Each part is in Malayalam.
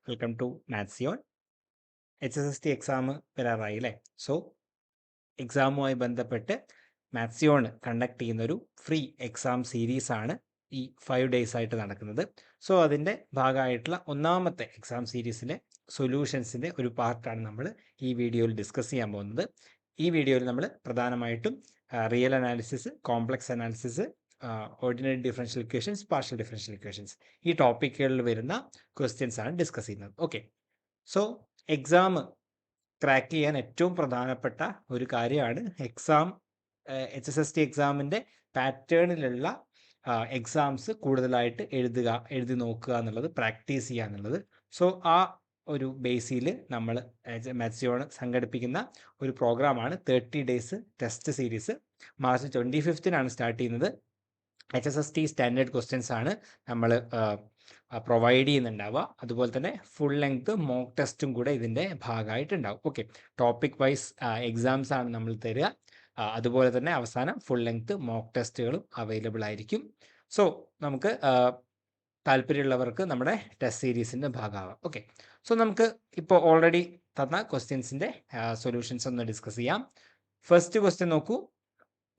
വെൽക്കം ടു മാത്സിയോൺ. HSST എക്സാം വരാറായി അല്ലേ? സോ എക്സാമുമായി ബന്ധപ്പെട്ട് മാത്സിയോൺ കണ്ടക്ട് ചെയ്യുന്ന ഒരു ഫ്രീ എക്സാം സീരീസാണ് ഈ 5 ഡേയ്സ് ആയിട്ട് നടക്കുന്നത്. സോ അതിൻ്റെ ഭാഗമായിട്ടുള്ള ഒന്നാമത്തെ എക്സാം സീരീസിലെ സൊല്യൂഷൻസിൻ്റെ ഒരു പാർട്ടാണ് നമ്മൾ ഈ വീഡിയോയിൽ ഡിസ്കസ് ചെയ്യാൻ പോകുന്നത്. ഈ വീഡിയോയിൽ നമ്മൾ പ്രധാനമായിട്ടും real analysis, complex analysis, ordinary differential equations, partial differential equations ഈ ടോപ്പിക്കുകളിൽ വരുന്ന ക്വസ്റ്റ്യൻസ് ആണ് ഡിസ്കസ് ചെയ്യുന്നത്. ഓക്കെ, സോ എക്സാം ക്രാക്ക് ചെയ്യാൻ ഏറ്റവും പ്രധാനപ്പെട്ട ഒരു കാര്യമാണ് HSST എക്സാമിൻ്റെ പാറ്റേണിലുള്ള എക്സാംസ് കൂടുതലായിട്ട് എഴുതി നോക്കുക എന്നുള്ളത്, പ്രാക്ടീസ് ചെയ്യുക എന്നുള്ളത്. സോ ആ ഒരു ബേസിൽ നമ്മൾ മാത്സിയോൺ സംഘടിപ്പിക്കുന്ന ഒരു പ്രോഗ്രാമാണ് 30 days test series. March 25 start ചെയ്യുന്നത്. HSST സ്റ്റാൻഡേർഡ് ക്വസ്റ്റ്യൻസ് ആണ് നമ്മൾ പ്രൊവൈഡ് ചെയ്യുന്നുണ്ടാവുക. അതുപോലെ തന്നെ ഫുൾ ലെങ്ത് മോക്ക് ടെസ്റ്റും കൂടെ ഇതിൻ്റെ ഭാഗമായിട്ടുണ്ടാവും. ഓക്കെ, ടോപ്പിക് വൈസ് എക്സാംസ് ആണ് നമ്മൾ തരിക. അതുപോലെ തന്നെ അവസാനം ഫുൾ ലെങ്ത് മോക്ക് ടെസ്റ്റുകളും അവൈലബിൾ ആയിരിക്കും. സോ നമുക്ക് താല്പര്യമുള്ളവർക്ക് നമ്മുടെ ടെസ്റ്റ് സീരീസിൻ്റെ ഭാഗമാവാം. ഓക്കെ, സോ നമുക്ക് ഇപ്പോൾ ഓൾറെഡി തന്ന ക്വസ്റ്റ്യൻസിൻ്റെ സൊല്യൂഷൻസ് ഒന്ന് ഡിസ്കസ് ചെയ്യാം. ഫസ്റ്റ് ക്വസ്റ്റ്യൻ നോക്കൂ.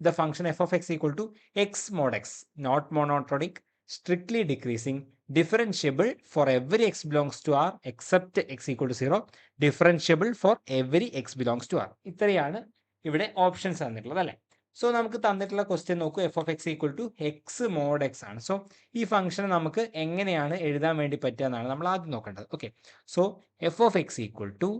The function f of x equal to x mod x, not monotonic, strictly decreasing, differentiable for every x belongs to R except x equal to 0, differentiable for every x belongs to R. ഇത്രയാണ് ഇവിടെ ഓപ്ഷൻസ് തന്നിട്ടുള്ളത് അല്ലേ? സോ നമുക്ക് തന്നിട്ടുള്ള ക്വസ്റ്റ്യൻ നോക്കൂ. F of X equal to X mod X ആണ്. സോ ഈ ഫംഗ്ഷൻ നമുക്ക് എങ്ങനെയാണ് എഴുതാൻ വേണ്ടി പറ്റുക എന്നാണ് നമ്മൾ ആദ്യം നോക്കേണ്ടത്. Okay, so F of X equal to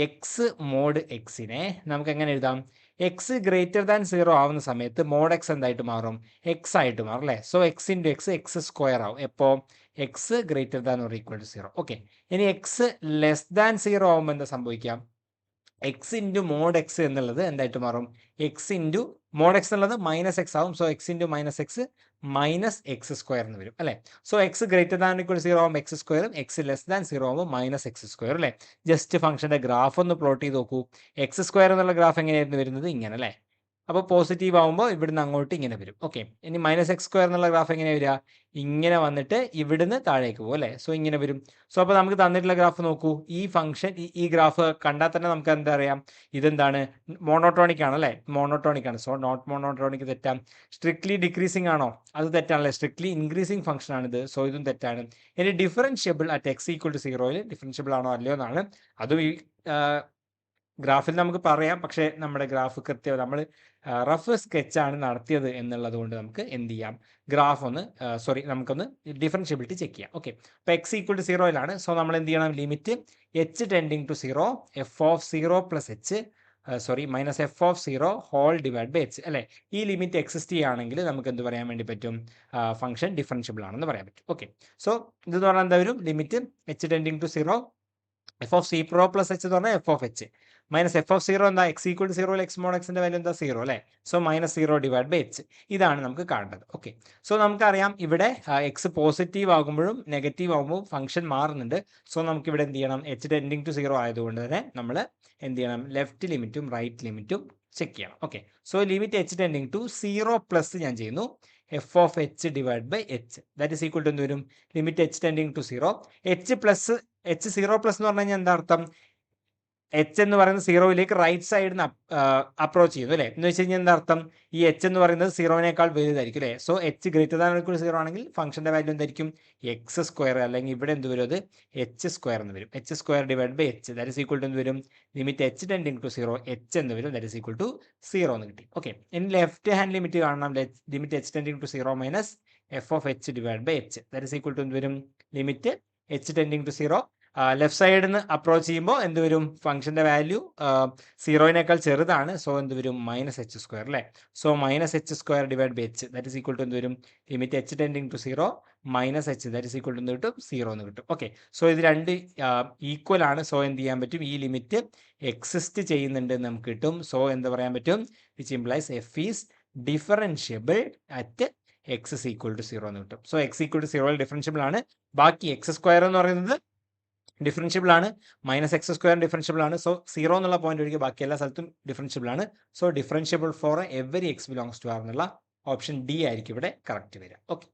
X mod എക്സിനെ നമുക്ക് എങ്ങനെ എഴുതാം? എക്സ് ഗ്രേറ്റർ ദാൻ 0 ആവുന്ന സമയത്ത് മോഡ് എക്സ് എന്തായിട്ട് മാറും? എക്സ് ആയിട്ട് മാറും അല്ലേ? So x into x x square ആവും. എപ്പോൾ? X greater than or equal to 0. Okay, ഇനി എക്സ് ലെസ് ദാൻ 0 ആവുമ്പോൾ എന്താ സംഭവിക്കാം? എക്സ് ഇൻറ്റു മോഡ് എക്സ് എന്നുള്ളത് എന്തായിട്ട് മാറും? എക്സ് ഇൻറ്റു മോഡ് എക്സ് എന്നുള്ളത് മൈനസ് എക്സ് ആവും. So x into minus X minus x square എന്ന് വരും അല്ലേ? So X greater than equal 0 ആകുമ്പോൾ എക്സ് സ്ക്വയറും എക്സ് ലെസ് ദാൻ 0 ആകുമ്പോൾ മൈനസ് എക്സ് സ്ക്വയർ അല്ലേ? ജസ്റ്റ് ഫംഗ്ഷൻ്റെ ഗ്രാഫ് ഒന്ന് പ്ലോട്ട് ചെയ്ത് നോക്കൂ. എക്സ് സ്ക്വയർ എന്നുള്ള ഗ്രാഫ് എങ്ങനെയായിരുന്നു വരുന്നത്? ഇങ്ങനെ അല്ലേ? അപ്പോൾ പോസിറ്റീവ് ആകുമ്പോൾ ഇവിടുന്ന് അങ്ങോട്ട് ഇങ്ങനെ വരും. ഓക്കെ, ഇനി മൈനസ് എക്സ് സ്ക്വയർ എന്നുള്ള ഗ്രാഫ് എങ്ങനെയാണ് വരിക? ഇങ്ങനെ വന്നിട്ട് ഇവിടുന്ന് താഴേക്ക് പോകും അല്ലേ? സോ ഇങ്ങനെ വരും. സോ അപ്പോൾ നമുക്ക് തന്നിട്ടുള്ള ഗ്രാഫ് നോക്കൂ. ഈ ഫംഗ്ഷൻ ഈ ഗ്രാഫ് കണ്ടാൽ തന്നെ നമുക്ക് എന്താ അറിയാം? ഇതെന്താണ്? മോണോട്ടോണിക് ആണ് അല്ലേ? മോണോട്ടോണിക് ആണ്. സോ നോട്ട് മോണോട്ടോണിക് തെറ്റാം. സ്ട്രിക്ട്ലി ഡിക്രീസിങ് ആണോ? അത് തെറ്റാണല്ലേ? സ്ട്രിക്ട്ലി ഇൻക്രീസിങ് ഫംഗ്ഷൻ ആണിത്. സോ ഇതും തെറ്റാണ്. ഇനി differentiable at X equal to 0 differentiable ആണോ അല്ലയോ എന്നാണ്. അതും ഈ ഗ്രാഫിൽ നമുക്ക് പറയാം, പക്ഷേ നമ്മുടെ ഗ്രാഫ് കൃത്യം നമ്മൾ റഫ് സ്കെച്ചാണ് നടത്തിയത് എന്നുള്ളത് കൊണ്ട് നമുക്ക് എന്ത് ചെയ്യാം? ഗ്രാഫ് ഒന്ന് നമുക്കൊന്ന് ഡിഫറൻഷ്യബിലിറ്റി ചെക്ക് ചെയ്യാം. ഓക്കെ, അപ്പോൾ എക്സ് ഈക്വൽ ടു 0 സോ നമ്മൾ എന്ത് ചെയ്യണം? Limit h tending to 0 f of 0 plus H minus F of 0 whole divide by h അല്ലേ? ഈ ലിമിറ്റ് എക്സിസ്റ്റ് ചെയ്യുകയാണെങ്കിൽ നമുക്ക് എന്ത് പറയാൻ വേണ്ടി പറ്റും? ഫംഗ്ഷൻ ഡിഫറൻഷ്യബിൾ ആണെന്ന് പറയാൻ പറ്റും. ഓക്കെ, സോ ഇതെന്ന് പറഞ്ഞാൽ എന്താ വരും? Limit h tending to 0 f of zero plus h എന്ന് പറഞ്ഞാൽ f of h minus F of 0 എന്താ? X equal to 0 x mod എക്സിന്റെ വാല്യൂ എന്താ? 0 അല്ലേ? So minus 0 divide by h. ഇതാണ് നമുക്ക് കാണേണ്ടത്. ഓക്കെ, സോ നമുക്കറിയാം ഇവിടെ എക്സ് പോസിറ്റീവ് ആകുമ്പോഴും നെഗറ്റീവ് ആകുമ്പോൾ ഫംഗ്ഷൻ മാറുന്നുണ്ട്. സോ നമുക്ക് ഇവിടെ എന്ത് ചെയ്യണം? എച്ച് ടെൻഡിങ് ടു 0 ആയതുകൊണ്ട് തന്നെ നമ്മൾ എന്ത് ചെയ്യണം? ലെഫ്റ്റ് ലിമിറ്റും റൈറ്റ് ലിമിറ്റും ചെക്ക് ചെയ്യണം. Okay, so limit h tending to 0 plus ഞാൻ ചെയ്യുന്നു f of h divide by h that is equal to എന്ത് വരും? Limit h tending to 0 h plus h 0 plus എന്ന് പറഞ്ഞു കഴിഞ്ഞാൽ എന്താ അർത്ഥം? എച്ച് എന്ന് പറയുന്നത് 0യിലേക്ക് റൈറ്റ് സൈഡിൽ അപ്രോച്ച് ചെയ്യുന്നു അല്ലേ? എന്ന് വെച്ച് കഴിഞ്ഞാൽ എന്താ അർത്ഥം? ഈ എച്ച് എന്ന് പറയുന്നത് 0നേക്കാൾ വലുതായിരിക്കും അല്ലേ? So H greater than equal 0 ആണെങ്കിൽ ഫംഗ്ഷന്റെ വാല്യൂ എന്തായിരിക്കും? എക്സ് സ്ക്വയർ, അല്ലെങ്കിൽ ഇവിടെ എന്ത് വരും? അത് എച്ച് സ്ക്വയർ എന്ന് വരും. H square divide by h that is equal to എന്ത് വരും? Limit h tending to 0 h എന്ന് വരും. ദാറ്റ് ഈസ് ഈക്വൽ ടു 0 എന്ന് കിട്ടി. ഓക്കെ, ഇനി ലെഫ്റ്റ് ഹാൻഡ് ലിമിറ്റ് കാണണം. Limit h tending to 0 minus F of h divide by h that is equal to എന്ത് വരും? Limit h tending to 0 left സൈഡിൽ നിന്ന് അപ്രോച്ച് ചെയ്യുമ്പോൾ എന്ത് വരും? ഫംഗ്ഷന്റെ വാല്യൂ 0നേക്കാൾ ചെറുതാണ്. സോ എന്ത് വരും? മൈനസ് എച്ച് സ്ക്വയർ അല്ലേ? So minus h square divide by h that is equal to എന്ത് വരും? Limit h tending to 0 minus h that is equal to എന്ത് കിട്ടും? 0 എന്ന് കിട്ടും. ഓക്കെ, സോ ഇത് രണ്ട് ഈക്വൽ ആണ്. സോ എന്ത് ചെയ്യാൻ പറ്റും? ഈ ലിമിറ്റ് എക്സിസ്റ്റ് ചെയ്യുന്നുണ്ട് എന്ന് നമുക്ക് കിട്ടും. സോ എന്ത് പറയാൻ പറ്റും? Which implies f is differentiable at x is equal to 0 എന്ന് കിട്ടും. So x equal to 0 differentiable ആണ്. ബാക്കി എക്സ് സ്ക്വയർ എന്ന് പറയുന്നത് ഡിഫറൻഷ്യബിൾ ആണ്. മൈനസ് എക്സ് സ്ക്വയർ ഡിഫറൻഷ്യബിൾ ആണ്. സോ 0 എന്നുള്ള പോയിന്റ് ഒഴികെ ബാക്കി എല്ലാ സ്ഥലത്തും ഡിഫറൻഷ്യബിൾ ആണ്. So differentiable for every x belongs to R എന്നുള്ള ഓപ്ഷൻ ഡി ആയിരിക്കും ഇവിടെ കറക്റ്റ് വരിക. ഓക്കെ,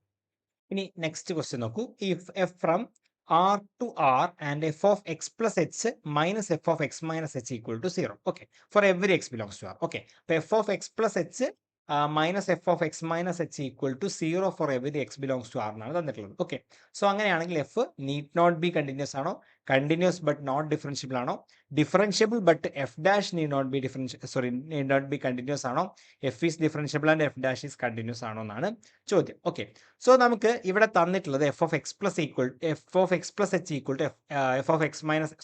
ഇനി നെക്സ്റ്റ് ക്വസ്റ്റ്യൻ നോക്കൂ. If f from R to R and f of x plus h minus f of x minus h equal to 0. Okay, for every x belongs to R. Okay, f of x plus h minus f of x minus h equal to 0 for every x belongs to R എന്നാണ് തന്നിട്ടുള്ളത്. ഓക്കെ, സോ അങ്ങനെയാണെങ്കിൽ F need not be continuous ആണോ, കണ്ടിന്യൂസ് ബട്ട് നോട്ട് ഡിഫറൻഷ്യബിൾ ആണോ, differentiable but F dash need not be need not be continuous ആണോ, F is differentiable and F dash is continuous ആണോ എന്നാണ് ചോദ്യം. ഓക്കെ, സോ നമുക്ക് ഇവിടെ തന്നിട്ടുള്ളത് F of X plus H equal to F of X minus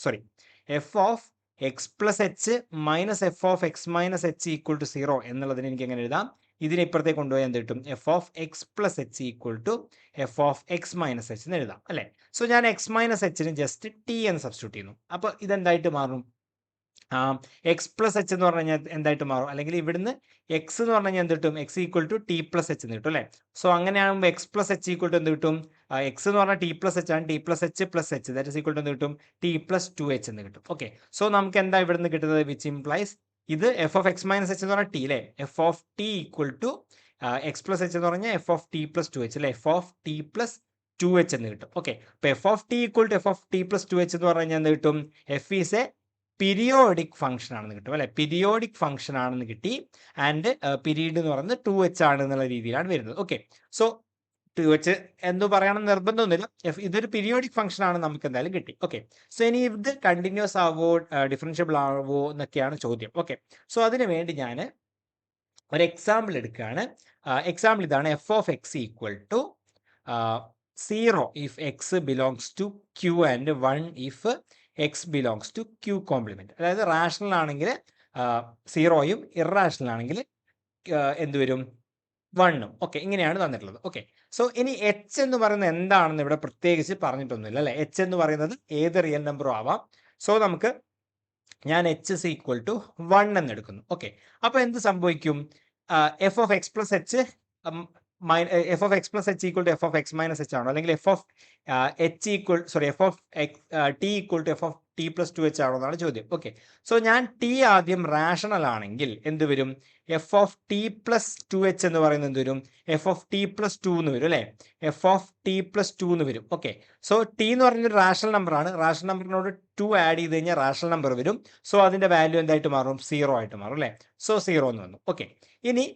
F of X plus H minus F of X minus H equal to 0 എന്നുള്ളതിന് എനിക്ക് എങ്ങനെ എഴുതാം, ഇതിനെ ഇപ്പുറത്തേക്ക് കൊണ്ടുപോയി എന്ത് കിട്ടും, f of X plus H equal to F of X minus h എന്ന് എഴുതാം അല്ലേ. സോ ഞാൻ എക്സ് മൈനസ് എച്ചിന് ജസ്റ്റ് ടി എന്ന് സബ്സ്റ്റിറ്റ്യൂട്ട് ചെയ്യുന്നു. അപ്പോൾ ഇതെന്തായിട്ട് മാറും, എക്സ് പ്ലസ് എച്ച് എന്ന് പറഞ്ഞു കഴിഞ്ഞാൽ എന്തായിട്ട് മാറും, അല്ലെങ്കിൽ ഇവിടുന്ന് എക്സ് എന്ന് പറഞ്ഞു കഴിഞ്ഞാൽ എന്ത് കിട്ടും, x equal to t plus h എന്ന് കിട്ടും അല്ലേ. സോ അങ്ങനെയാകുമ്പോൾ x plus H equal to എന്ത് കിട്ടും, എക്സ് എന്ന് പറഞ്ഞാൽ ടി പ്ലസ് എച്ച് ആണ്, t plus h plus h that is equal to എന്ത് കിട്ടും, ടി പ്ലസ് 2h എന്ന് കിട്ടും. ഓക്കെ, സോ നമുക്ക് എന്താ ഇവിടുന്ന് കിട്ടുന്നത്, വിച്ച് ഇംപ്ലൈസ് ഇത് f of X minus h എന്ന് പറഞ്ഞാൽ ടി അല്ലേ, F of T equal to x plus h എന്ന് പറഞ്ഞാൽ f of t plus 2h അല്ലേ, F of t plus 2h എന്ന് കിട്ടും. ഓക്കെ, അപ്പോൾ f of T equal to F of t plus 2h എന്ന് പറഞ്ഞു കഴിഞ്ഞാൽ എന്ത് കിട്ടും, f is a periodic function ആണെന്ന് കിട്ടും അല്ലെ, പീരിയോഡിക് ഫംഗ്ഷൻ ആണെന്ന് കിട്ടി. ആൻഡ് പീരീഡ് എന്ന് പറയുന്നത് 2h ആണ് എന്നുള്ള രീതിയിലാണ് വരുന്നത്. ഓക്കെ, സോ 2h എന്ന് പറയണം നിർബന്ധമൊന്നുമില്ല, ഇതൊരു പീരിയോഡിക് ഫംഗ്ഷൻ ആണ്, നമുക്ക് എന്തായാലും കിട്ടി. ഓക്കെ, സോ ഇനി ഇത് കണ്ടിന്യൂസ് ആവോ ഡിഫറൻഷ്യബിൾ ആവോ എന്നൊക്കെയാണ് ചോദ്യം. ഓക്കെ, സോ അതിനു വേണ്ടി ഞാൻ ഒരു എക്സാമ്പിൾ എടുക്കുകയാണ്. എക്സാമ്പിൾ ഇതാണ്, f of X equal to 0 if x belongs to Q and 1 if x belongs to Q complement. അതായത് റാഷണൽ ആണെങ്കിൽ 0യും ഇറാഷണൽ ആണെങ്കിൽ എന്ത് വരും, 1ഉം. ഓക്കെ, ഇങ്ങനെയാണ് തന്നിട്ടുള്ളത്. ഓക്കെ, സോ ഇനി എച്ച് എന്ന് പറയുന്നത് എന്താണെന്ന് ഇവിടെ പ്രത്യേകിച്ച് പറഞ്ഞിട്ടൊന്നുമില്ല അല്ലെ. എച്ച് എന്ന് പറയുന്നത് ഏത് റിയൽ നമ്പറും ആവാം. സോ നമുക്ക് ഞാൻ എച്ച് ഇസ് ഈക്വൽ ടു 1 എന്ന് എടുക്കുന്നു. ഓക്കെ, അപ്പോൾ എന്ത് സംഭവിക്കും, f of X plus h f of X plus H equal to F of X minus h ആണോ, അല്ലെങ്കിൽ f of f of T equal to F of t plus 2h ആണോ എന്നാണ് ചോദ്യം. ഓക്കെ, സോ ഞാൻ ടി ആദ്യം റാഷണൽ ആണെങ്കിൽ എന്ത് വരും, F of t plus 2h എന്ന് പറയുന്നത് എന്ത് വരും, എഫ് ഓഫ് ടി പ്ലസ് 2 എന്ന് വരും അല്ലേ, എഫ് ഓഫ് ടി പ്ലസ് 2 എന്ന് വരും. ഓക്കെ, സോ ടി എന്ന് പറയുന്നത് റാഷണൽ നമ്പർ ആണ്, റാഷണൽ നമ്പറിനോട് 2 ആഡ് ചെയ്ത് കഴിഞ്ഞാൽ റാഷണൽ നമ്പർ വരും. സോ അതിന്റെ വാല്യൂ എന്തായിട്ട് മാറും, 0 ആയിട്ട് മാറും അല്ലേ. സോ 0 എന്ന് വന്നു. ഓക്കെ, ഇനി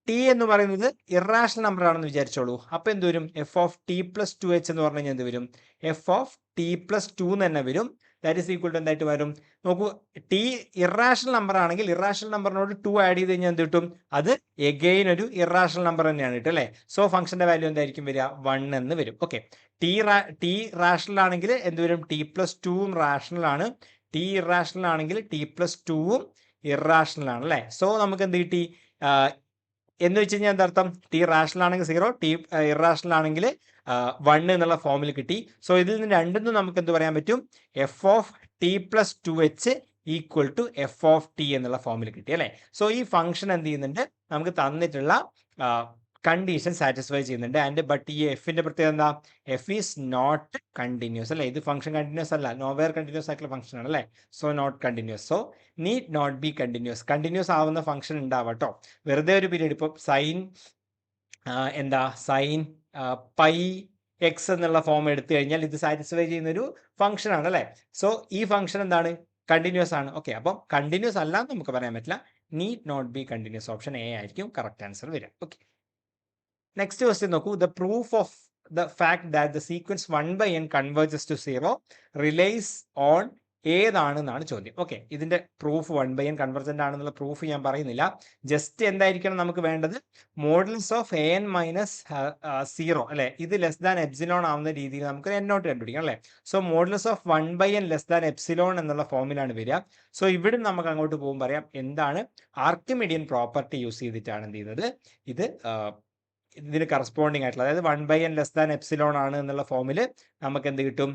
ടി എന്ന് പറയുന്നത് ഇറാഷണൽ നമ്പർ ആണെന്ന് വിചാരിച്ചോളൂ. അപ്പോൾ എന്ത് വരും, F of t plus 2h എന്ന് പറഞ്ഞു കഴിഞ്ഞാൽ എന്ത് വരും, എഫ് ഓഫ് ടി പ്ലസ് 2 എന്ന് തന്നെ വരും. ദാറ്റ് ഈസ് ഈക്വൽ ടു എന്തായിട്ട് വരും, നോക്കൂ, ടി ഇറാഷണൽ നമ്പർ ആണെങ്കിൽ ഇറാഷണൽ നമ്പറിനോട് 2 ആഡ് ചെയ്ത് കഴിഞ്ഞാൽ എന്ത് കിട്ടും, അത് എഗെയിൻ ഒരു ഇറാഷണൽ നമ്പർ തന്നെയാണ് കിട്ടും അല്ലേ. സോ ഫംഗ്ഷന്റെ വാല്യൂ എന്തായിരിക്കും വരിക, 1 എന്ന് വരും. ഓക്കെ, ടി റാഷണൽ ആണെങ്കിൽ എന്ത് വരും, ടി പ്ലസ് 2ഉം റാഷണൽ ആണ്, ടി ഇറാഷണൽ ആണെങ്കിൽ ടി പ്ലസ് 2ഉം ഇറാഷണൽ ആണ് അല്ലേ. സോ നമുക്ക് എന്ത് കിട്ടി എന്ന് വെച്ച് കഴിഞ്ഞാൽ എന്താർത്ഥം, ടി റാഷണൽ ആണെങ്കിൽ 0, ടി ഇറാഷണൽ ആണെങ്കിൽ 1 എന്നുള്ള ഫോമിൽ കിട്ടി. സോ ഇതിൽ നിന്ന് രണ്ടിന്നും നമുക്ക് എന്ത് പറയാൻ പറ്റും, f of t plus 2h equal to F of T എന്നുള്ള ഫോമിൽ കിട്ടി അല്ലേ. സോ ഈ ഫംഗ്ഷൻ എന്ത് ചെയ്യുന്നുണ്ട്, നമുക്ക് തന്നിട്ടുള്ള കണ്ടീഷൻ സാറ്റിസ്ഫൈ ചെയ്യുന്നുണ്ട്. ആൻഡ് ബട്ട് ഈ എഫിന്റെ പ്രത്യേകത എന്താ, എഫ് ഈസ് നോട്ട് കണ്ടിന്യൂസ് അല്ലേ, ഇത് ഫംഗ്ഷൻ കണ്ടിന്യൂസ് അല്ല, നോവേർ കണ്ടിന്യൂസ് ആയിട്ടുള്ള ഫംഗ്ഷൻ ആണ് അല്ലേ. So not continuous, so need not be continuous. Continuous ആവുന്ന ഫംഗ്ഷൻ ഉണ്ടാവട്ടോ, വെറുതെ ഒരു പീരീഡ് ഇപ്പോൾ സൈൻ സൈൻ പൈ എക്സ് എന്നുള്ള ഫോം എടുത്തു കഴിഞ്ഞാൽ ഇത് സാറ്റിസ്ഫൈ ചെയ്യുന്ന ഒരു ഫംഗ്ഷൻ ആണ് അല്ലേ. സോ ഈ ഫംഗ്ഷൻ എന്താണ്, കണ്ടിന്യൂസ് ആണ്. ഓക്കെ, അപ്പം കണ്ടിന്യൂസ് അല്ല എന്ന് നമുക്ക് പറയാൻ പറ്റില്ല, need not be continuous, option A ആയിരിക്കും കറക്റ്റ് ആൻസർ വരിക. ഓക്കെ, നെക്സ്റ്റ് ക്വസ്റ്റ്യൻ നോക്കൂ, the proof of the fact that the sequence 1/n converges to 0 relies on ഏതാണെന്നാണ് ചോദ്യം. ഓക്കെ, ഇതിന്റെ പ്രൂഫ് 1/n കൺവർജന്റ് ആണെന്നുള്ള പ്രൂഫ് ഞാൻ പറയുന്നില്ല, ജസ്റ്റ് എന്തായിരിക്കണം നമുക്ക് വേണ്ടത്, മോഡുലസ് ഓഫ് an മൈനസ് 0 അല്ലെ, ഇത് ലെസ് ദാൻ എപ്സിലോൺ ആവുന്ന രീതിയിൽ നമുക്ക് n നോട്ട് കണ്ടുപിടിക്കാം അല്ലെ. So modulus of 1/n less than epsilon എന്നുള്ള ഫോമിലാണ് വരിക. സോ ഇവിടെ നമുക്ക് അങ്ങോട്ട് പോകുമ്പോൾ പറയാം എന്താണ്, ആർക്കിമിഡിയൻ പ്രോപ്പർട്ടി യൂസ് ചെയ്തിട്ടാണ് എന്ത് ചെയ്യുന്നത്, ഇത് ഇതിന് കറസ്പോണ്ടിങ് ആയിട്ടുള്ള, അതായത് 1/n ലെസ് ദാൻ എപ്സിലോൺ ആണ് എന്നുള്ള ഫോമിൽ നമുക്ക് എന്ത് കിട്ടും,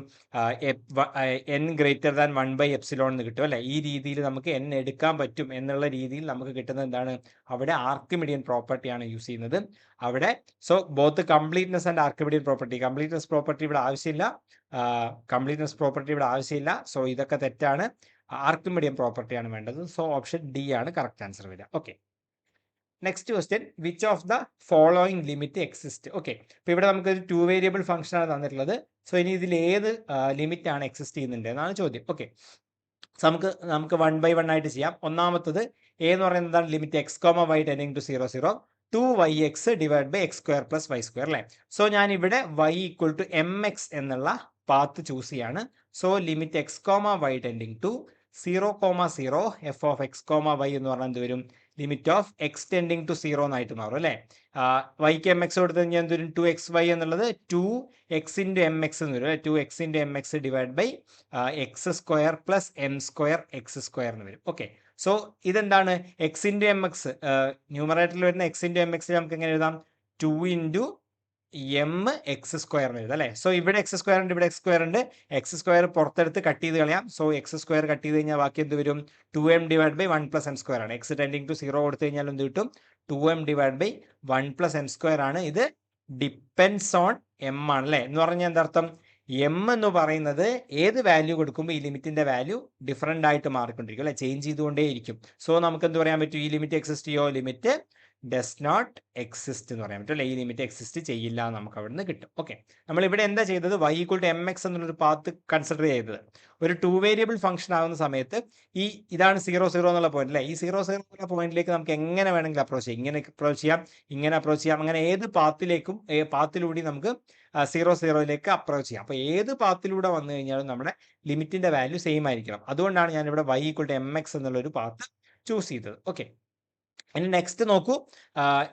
n ഗ്രേറ്റർ ദാൻ 1/ε എന്ന് കിട്ടും അല്ലെ. ഈ രീതിയിൽ നമുക്ക് n എടുക്കാൻ പറ്റും എന്നുള്ള രീതിയിൽ നമുക്ക് കിട്ടുന്നത് എന്താണ്, അവിടെ ആർക്കിമിഡിയൻ പ്രോപ്പർട്ടിയാണ് യൂസ് ചെയ്യുന്നത് അവിടെ. So both completeness and Archimedean property, completeness property ഇവിടെ ആവശ്യമില്ല, സോ ഇതൊക്കെ തെറ്റാണ്, ആർക്കിമിഡിയൻ പ്രോപ്പർട്ടിയാണ് വേണ്ടത്. സോ ഓപ്ഷൻ ഡി ആണ് കറക്റ്റ് ആൻസർ വരിക. Okay, next question which of the following limit exist. Okay, അപ്പോൾ ഇവിടെ നമുക്കൊരു 2 വേരിയബിൾ ഫംഗ്ഷനാണ് തന്നിട്ടുള്ളത്. സോ ഇനി ഇതിൽ ഏത് ലിമിറ്റ് ആണ് എക്സിസ്റ്റ് ചെയ്യുന്നുണ്ട് എന്നാണ് ചോദ്യം. ഓക്കെ, സോ നമുക്ക് 1 by 1 ആയിട്ട് ചെയ്യാം. ഒന്നാമത്തത് എ എന്ന് പറയുന്നത് എന്താണ്? Limit X comma Y tending to 0 0 2yx divide by X square plus Y square അല്ലേ. സോ ഞാൻ ഇവിടെ y equal to M X എന്നുള്ള പാത്ത് ചൂസ് ചെയ്യാണ്. So limit X comma Y tending to 0 0 f of X comma y എന്ന് പറഞ്ഞാൽ എന്ത് വരും? Limit of x tending to 0 എന്നായിട്ട് മാറും അല്ലേ. വൈക്ക് എം എക്സ് കൊടുത്തു കഴിഞ്ഞാൽ എന്ത് വരും? 2xy എന്നുള്ളത് 2x ഇൻറ്റു എം എക്സ് എന്ന് വരും. 2x into m x divide by X square plus m square x square എന്ന് വരും. ഓക്കെ, സോ ഇതെന്താണ്? എക്സ് ഇൻറ്റു എം എക്സ്, ന്യൂമറേറ്ററിൽ വരുന്ന എക്സ് ഇൻറ്റു എം എക്സ് നമുക്ക് എങ്ങനെ എഴുതാം? 2 ഇൻറ്റു എം എക്സ് സ്ക്വയർ എന്ന് എഴുതാം അല്ലേ. സോ ഇവിടെ എക്സ് സ്ക്വയർ ഉണ്ട്, ഇവിടെ എക്സ് സ്ക്വയർ ഉണ്ട്. എക്സ് സ്ക്വയർ പുറത്തെടുത്ത് കട്ട് ചെയ്ത് കളയാം. സോ എക്സ് സ്ക്വയർ കട്ട് ചെയ്ത് കഴിഞ്ഞാൽ ബാക്കി എന്ത് വരും? 2m divide by 1 plus m square ആണ്. എക്സ് ടെൻഡിങ് ടു 0 കൊടുത്തു കഴിഞ്ഞാൽ എന്ത് കിട്ടും? 2m divide by 1 plus m square ആണ്. ഇത് ഡിപ്പെൻഡ്സ് ഓൺ എം ആണ് അല്ലേ. എന്ന് പറഞ്ഞാൽ എന്താർത്ഥം? എം എന്ന് പറയുന്നത് ഏത് വാല്യൂ കൊടുക്കുമ്പോൾ ഈ ലിമിറ്റിന്റെ വാല്യൂ ഡിഫറെൻ്റ് ആയിട്ട് മാറിക്കൊണ്ടിരിക്കും അല്ലെ, ചേഞ്ച് ചെയ്തുകൊണ്ടേയിരിക്കും. സോ നമുക്ക് എന്ത് പറയാൻ പറ്റും? ഈ ലിമിറ്റ് എക്സിസ്റ്റ് ചെയ്യോ? ലിമിറ്റ് ഡസ് നോട്ട് എക്സിസ്റ്റ് എന്ന് പറയാൻ പറ്റും അല്ലെ. ഈ ലിമിറ്റ് എക്സിസ്റ്റ് ചെയ്യില്ല എന്ന് നമുക്ക് അവിടെ നിന്ന് കിട്ടും. ഓക്കെ, നമ്മൾ ഇവിടെ എന്താ ചെയ്തത്? y equal to M X എന്നുള്ളൊരു പാത്ത് കൺസിഡർ ചെയ്തത്. ഒരു 2 വേരിയബിൾ ഫംഗ്ഷൻ ആകുന്ന സമയത്ത് ഇതാണ് 0 0 എന്നുള്ള പോയിന്റ് അല്ലേ. ഈ 0 0 എന്നുള്ള പോയിന്റിലേക്ക് നമുക്ക് എങ്ങനെ വേണമെങ്കിലും അപ്രോച്ച് ചെയ്യാം. ഇങ്ങനെ അപ്രോച്ച് ചെയ്യാം, ഇങ്ങനെ അപ്രോച്ച് ചെയ്യാം. അങ്ങനെ ഏത് പാത്തിലൂടെ നമുക്ക് 0 0യിലേക്ക് അപ്രോച്ച് ചെയ്യാം. അപ്പോൾ ഏത് പാത്തിലൂടെ വന്നു കഴിഞ്ഞാലും നമ്മുടെ ലിമിറ്റിന്റെ വാല്യൂ സെയിം ആയിരിക്കണം. അതുകൊണ്ടാണ് ഞാൻ ഇവിടെ y equal to M X എന്നുള്ളൊരു പാത്ത് ചൂസ് ചെയ്തത്. ഓക്കെ, ഇനി നെക്സ്റ്റ് നോക്കൂ.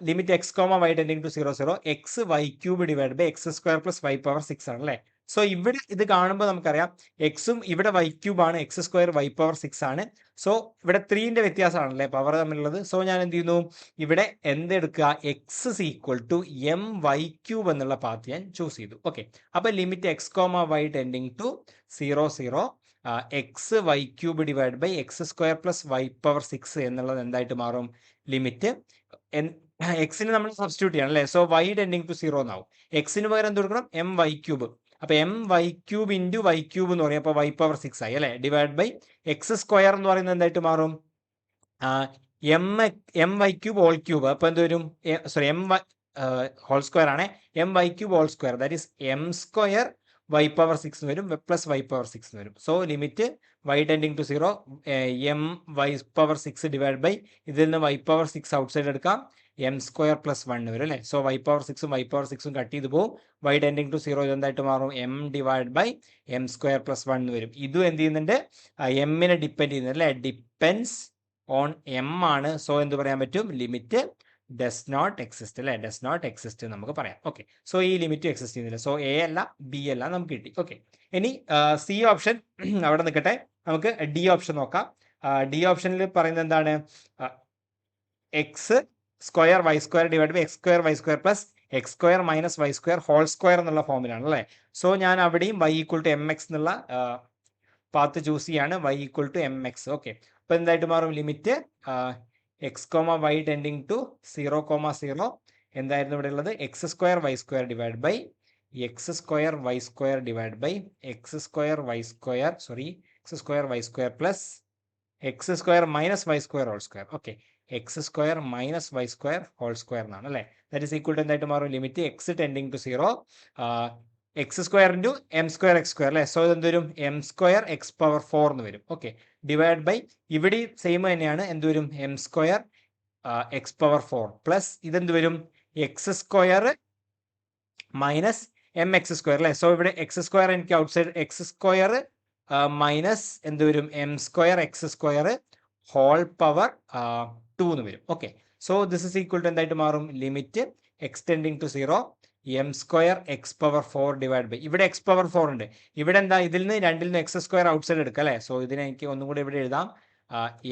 Limit X comma Y tending to 0 0 X Y cube divide by X square plus Y power 6 ആണ് അല്ലേ. സോ ഇവിടെ ഇത് കാണുമ്പോൾ നമുക്കറിയാം എക്സും ഇവിടെ വൈ ക്യൂബ് ആണ്, എക്സ് സ്ക്വയർ വൈ പവർ 6 ആണ്. സോ ഇവിടെ 3ന്റെ വ്യത്യാസമാണല്ലേ പവർ തമ്മിലുള്ളത്. സോ ഞാൻ എന്ത് ചെയ്യുന്നു? ഇവിടെ എന്തെടുക്കുക? X is equal to M Y cube എന്നുള്ള പാത്ത് ഞാൻ ചൂസ് ചെയ്തു. ഓക്കെ, അപ്പോൾ limit X comma Y tending to 0 0 X Y cube divide by X square plus Y power 6 എന്നുള്ളത് എന്തായിട്ട് മാറും? ലിമിറ്റ് എക്സിന് നമ്മൾ സബ്സ്റ്റിറ്റ്യൂട്ട് ചെയ്യണം അല്ലേ. സോ വൈ ടെൻഡിങ് ടു 0 എന്നാവും. എക്സിന് പകരം എന്ത് കൊടുക്കണം? M Y cube. അപ്പോൾ M Y cube into Y cube എന്ന് പറയും. അപ്പോൾ വൈ പവർ 6 ആയി അല്ലേ. ഡിവൈഡ് ബൈ എക്സ് സ്ക്വയർ എന്ന് പറയുന്നത് എന്തായിട്ട് മാറും? M Y cube whole cube. അപ്പോൾ എന്ത് വരും? Sorry, M Y whole square ആണ്. M Y cube whole square, that is M square Y power 6 വരും, പ്ലസ് വൈ പവർ 6 വരും. So limit Y tending to 0 M Y power 6 divide by ഇതിൽ നിന്ന് വൈ പവർ 6 ഔട്ട് സൈഡ് എടുക്കാം, എം സ്ക്വയർ പ്ലസ് 1 വരും അല്ലേ. സോ വൈ പവർ 6ഉം വൈ പവർ 6ഉം കട്ട് ചെയ്ത് പോകും. വൈ ടെൻഡിങ് ടു 0 ഇതെന്തായിട്ട് മാറും? M divide by m square plus 1 വരും. ഇതും എന്ത് ചെയ്യുന്നുണ്ട്? എമ്മിനെ ഡിപ്പെൻഡ് ചെയ്യുന്നത് അല്ലേ. ഡിപ്പെൻഡ്സ് ഓൺ എം ആണ്. സോ എന്ത് പറയാൻ പറ്റും? ലിമിറ്റ് ഡസ് നോട്ട് എക്സിസ്റ്റ് അല്ലേ. ഡസ് നോട്ട് എക്സിസ്റ്റ് നമുക്ക് പറയാം. ഓക്കെ, സോ ഈ ലിമിറ്റ് എക്സിസ്റ്റ് ചെയ്യുന്നില്ല. സോ എ അല്ല ബി അല്ല നമുക്ക് കിട്ടി. ഓക്കെ, ഇനി സി ഓപ്ഷൻ അവിടെ നിൽക്കട്ടെ. നമുക്ക് ഡി ഓപ്ഷൻ നോക്കാം. ഡി ഓപ്ഷനിൽ പറയുന്നത് എന്താണ്? X square y square divide by X square y square plus x square minus y square whole square എന്നുള്ള ഫോമിലാണ് അല്ലേ. സോ ഞാൻ അവിടെയും y equal to M X എന്നുള്ള പാത്ത് ചൂസ് ചെയ്യാണ്. Y equal to M x. Okay, അപ്പോൾ എന്തായിട്ട് മാറും? Limit X comma Y tending to 0 0 എന്തായിരുന്നു ഇവിടെ ഉള്ളത്? X square y square divide by X square y square divide by X square y square x square y square plus x square minus y square whole square. Okay, x square minus y square whole square എന്നാണ് അല്ലേ. ദാറ്റ് ഈസ് ഈക്വൽ ടു എന്തായിട്ട് മാറും? Limit x tending to 0 x square into m square x square അല്ലേ. സോ ഇതെന്ത് വരും? എം സ്ക്വയർ എക്സ് പവർ 4 എന്ന് വരും. ഓക്കെ, ഡിവൈഡ് ബൈ ഇവിടെ സെയിം തന്നെയാണ്. എന്ത് വരും? M square x power 4 plus ഇതെന്ത് വരും? X square minus m x square അല്ലേ. സോ ഇവിടെ എക്സ് സ്ക്വയർ എനിക്ക് outside x square minus എന്ത് വരും? M square x square whole power 2 എന്ന് വരും. Okay, so this is equal to എന്തായിട്ട് മാറും? Limit x tending to 0 m square x power 4 divide by ഇവിടെ എക്സ് പവർ 4 ഉണ്ട്. ഇവിടെ എന്താ? ഇതിൽ നിന്ന് രണ്ടിൽ നിന്ന് എക്സ് സ്ക്വയർ ഔട്ട് സൈഡ് എടുക്കാം അല്ലേ. സോ ഇതിനെ എനിക്ക് ഒന്നും കൂടി ഇവിടെ എഴുതാം.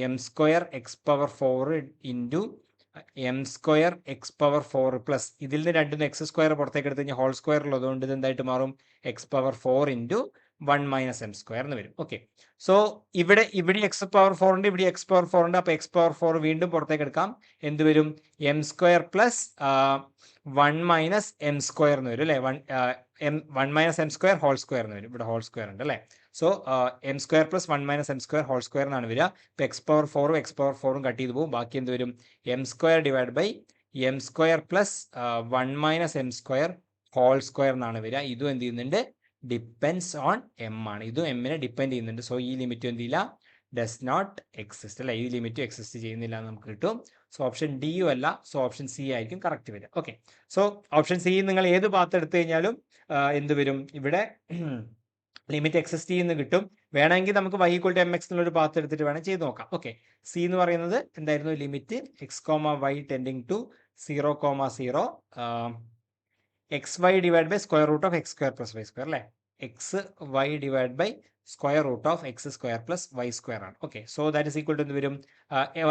M square x power 4 into m square x power 4 plus ഇതിൽ നിന്ന് രണ്ടിൽ നിന്ന് എക്സ് സ്ക്വയർ പുറത്തേക്ക് എടുത്ത് കഴിഞ്ഞാൽ ഹോൾ സ്ക്വയർ ഉള്ളതുകൊണ്ട് ഇത് എന്തായിട്ട് മാറും? X power 4 into 1 minus m square എന്ന് വരും. ഓക്കെ, സോ ഇവിടെ എക്സ് പവർ 4 ഉണ്ട്, ഇവിടെ എക്സ് പവർ 4 ഉണ്ട്. അപ്പോൾ എക്സ് പവർ 4 വീണ്ടും പുറത്തേക്ക് എടുക്കാം. എന്ത് വരും? M square plus 1 minus m square എന്ന് വരും അല്ലേ. 1 minus m square whole square എന്ന് വരും. ഇവിടെ ഹോൾ സ്ക്വയർ ഉണ്ട് അല്ലേ. So m square plus 1 minus m square whole square എന്നാണ് വരിക. ഇപ്പോൾ എക്സ് പവർ 4ഉം കട്ട് ചെയ്ത് പോകും. ബാക്കി എന്ത് വരും? M square divide by m square plus 1 minus m square whole square എന്നാണ് വരിക. ഇതും എന്ത് ചെയ്യുന്നുണ്ട്? ഡിപ്പെൻഡ്സ് ഓൺ എം ആണ്. ഇതും എമ്മിനെ ഡിപ്പെൻഡ് ചെയ്യുന്നുണ്ട്. സോ ഈ ലിമിറ്റ് എന്ത് ചെയ്യില്ല? ഡസ് നോട്ട് എക്സിസ്റ്റ് അല്ലെ, ഈ ലിമിറ്റ് എക്സിസ്റ്റ് ചെയ്യുന്നില്ല എന്ന് നമുക്ക് കിട്ടും. സോ ഓപ്ഷൻ ഡിയും അല്ല, സോ ഓപ്ഷൻ സി ആയിരിക്കും കറക്റ്റ് വരിക. ഓക്കെ, സോ ഓപ്ഷൻ സി നിങ്ങൾ ഏത് പാത്ത് എടുത്തു കഴിഞ്ഞാലും എന്ത് വരും? ഇവിടെ ലിമിറ്റ് എക്സിസ്റ്റ് ചെയ്യുന്ന കിട്ടും. വേണമെങ്കിൽ നമുക്ക് y equal to M X എന്നുള്ളൊരു പാത്ത് എടുത്തിട്ട് വേണം ചെയ്ത് നോക്കാം. ഓക്കെ, സി എന്ന് പറയുന്നത് എന്തായിരുന്നു? Limit X comma Y tending to 0,0 X Y divide by square root of X square plus Y square അല്ലേ. X Y divide by square root of X square plus Y square ആണ്. Okay, so that is equal to എന്ത് വരും?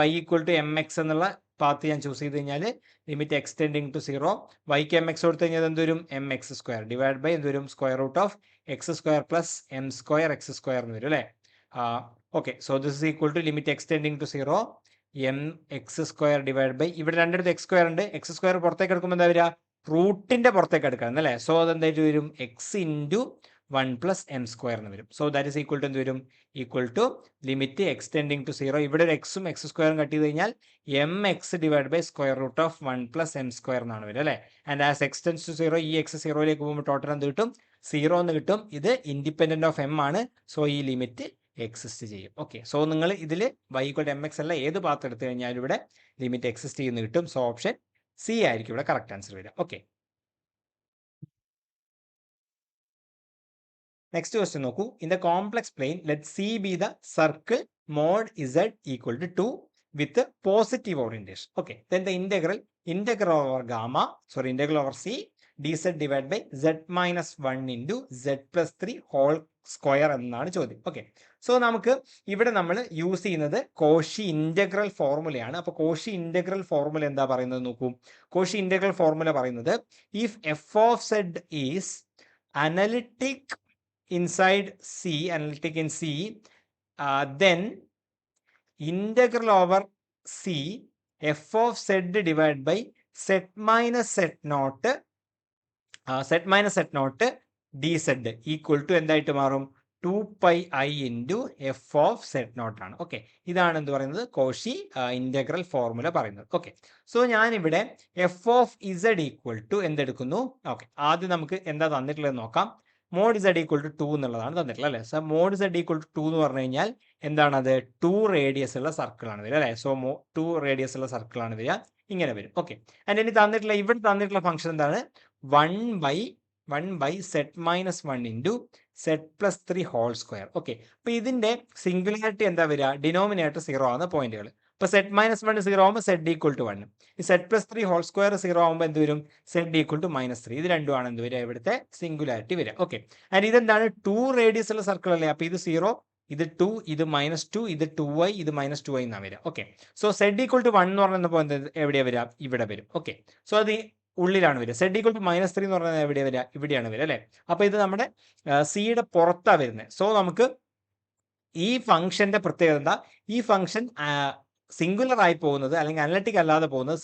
y equal to M X എന്നുള്ള പാത്ത് ഞാൻ ചൂസ് ചെയ്ത് കഴിഞ്ഞാൽ ലിമിറ്റ് എക്സ് ടെൻഡിങ് ടു 0, വൈക്ക് എം എക്സ് കൊടുത്തു കഴിഞ്ഞാൽ എന്ത് വരും? M x square divide by എന്ത് വരും? Square root of X square plus m square x square എന്ന് വരും അല്ലേ. Okay, so this is equal to limit x tending to 0 m x square divide by ഇവിടെ രണ്ടിടത്ത് എക്സ് സ്ക്വയർ ഉണ്ട്. എക്സ് സ്ക്വയർ പുറത്തേക്ക് എടുക്കുമ്പോൾ എന്താ വരിക? റൂട്ടിന്റെ പുറത്തേക്ക് എടുക്കണം അല്ലേ. സോ അതെന്തായിട്ട് വരും? X into 1 plus m square എന്ന് വരും. So that is equal to എന്ത് വരും? Equal to limit x tending to 0, ഇവിടെ ഒരു എക്സും എക്സ് സ്ക്വയറും കട്ട് ചെയ്ത് കഴിഞ്ഞാൽ m x divide by square root of 1 plus m square എന്നാണ് വരിക അല്ലേ. And as x tends to 0 ഈ എക്സ് 0ലേക്ക് പോകുമ്പോൾ ടോട്ടൽ എന്ത് കിട്ടും? 0 എന്ന് കിട്ടും. ഇത് ഇൻഡിപെൻഡന്റ് ഓഫ് എം ആണ്. സോ ഈ ലിമിറ്റ് എക്സിസ്റ്റ് ചെയ്യും. ഓക്കെ, സോ നിങ്ങൾ ഇതിൽ y equal to M x അല്ല ഏത് പാത്ത് എടുത്തു കഴിഞ്ഞാൽ ഇവിടെ ലിമിറ്റ് എക്സിസ്റ്റ് ചെയ്യുന്ന കിട്ടും. സോ ഓപ്ഷൻ സി ആയിരിക്കും ഇവിടെ കറക്റ്റ് ആൻസർ വരിക. ഓക്കെ, നെക്സ്റ്റ് ക്വസ്റ്റ്യൻ നോക്കൂ. In the complex plane let c be the circle mod z equal to 2 with positive orientation. Okay, then the integral over c dz divide by z minus 1 into z plus 3 whole square എന്നാണ് ചോദ്യം. ഓക്കെ, സോ നമുക്ക് ഇവിടെ നമ്മൾ യൂസ് ചെയ്യുന്നത് കോഷി ഇന്റഗ്രൽ ഫോർമുലയാണ്. അപ്പോൾ കോഷി ഇന്റഗ്രൽ ഫോർമുല എന്താ പറയുന്നത് നോക്കൂ. കോഷി ഇന്റഗ്രൽ ഫോർമുല പറയുന്നത് if f of z is analytic inside C, analytic in C, then integral over C f of z divided by z minus z naught dz equal to എന്തായിട്ട് മാറും? 2πi into f of z naught ആണ്. ഓക്കെ, ഇതാണ് എന്ത് പറയുന്നത്? കോഷി ഇന്റഗ്രൽ ഫോർമുല പറയുന്നത്. ഓക്കെ, സോ ഞാനിവിടെ F of Z equal to എന്തെടുക്കുന്നു? ഓക്കെ, ആദ്യം നമുക്ക് എന്താ തന്നിട്ടുള്ളത് നോക്കാം. മോഡ് z ഈക്വൽ ടു 2 എന്നുള്ളതാണ് തന്നിട്ടുള്ളത് അല്ലേ. So mod z equal to 2 എന്ന് പറഞ്ഞു കഴിഞ്ഞാൽ എന്താണത്? 2 റേഡിയസ് ഉള്ള സർക്കിളാണ് വരിക അല്ലേ. സോ 2 റേഡിയസ് ഉള്ള സർക്കിളാണ് വരിക, ഇങ്ങനെ വരും. ഓക്കെ, ആൻഡ് ഇനി ഇവിടെ തന്നിട്ടുള്ള ഫംഗ്ഷൻ എന്താണ്? 1 by z minus 1 into z plus 3 whole square. Okay, അപ്പോൾ ഇതിന്റെ സിംഗുലാരിറ്റി എന്താ വരിക? ഡിനോമിനേറ്റർ 0 ആവുന്ന പോയിന്റുകൾ. അപ്പോൾ സെറ്റ് മൈനസ് 1 0 ആകുമ്പോൾ സെറ്റ് ഈക്വൽ ടു 1, ഈ സെറ്റ് പ്ലസ് 3 ഹോൾ സ്ക്വയർ 0 ആകുമ്പോൾ എന്ത് വരും? Z equal to -3. ഇത് രണ്ടുമാണ് എന്ത് വരിക? ഇവിടുത്തെ സിംഗുലാരിറ്റി വരിക. ഓക്കെ, ആൻഡ് ഇതെന്താണ്? 2 റേഡിയസ് ഉള്ള സർക്കിൾ അല്ലേ. അപ്പോൾ ഇത് 0, ഇത് 2, ഇത് -2, ഇത് 2i, ഇത് -2i എന്നാണ് വരിക. Okay, so z equal to 1 എന്ന് പറയുമ്പോൾ എവിടെയാണ് വരിക? ഇവിടെ വരും. ഓക്കെ, സോ അത് ഉള്ളിലാണ് വരിക. സെറ്റ് ഈക്വൽ ടു -3 എന്ന് പറഞ്ഞാൽ എവിടെയാണ് വരിക? ഇവിടെയാണ് വരിക അല്ലേ. അപ്പോൾ ഇത് നമ്മുടെ സിയുടെ പുറത്താണ് വരുന്നത്. സോ നമുക്ക് ഈ ഫംഗ്ഷന്റെ പ്രത്യേകത എന്താ? ഈ ഫംഗ്ഷൻ സിംഗുലർ ആയി പോകുന്നത് അല്ലെങ്കിൽ അനലിറ്റിക് അല്ലാതെ പോകുന്നത്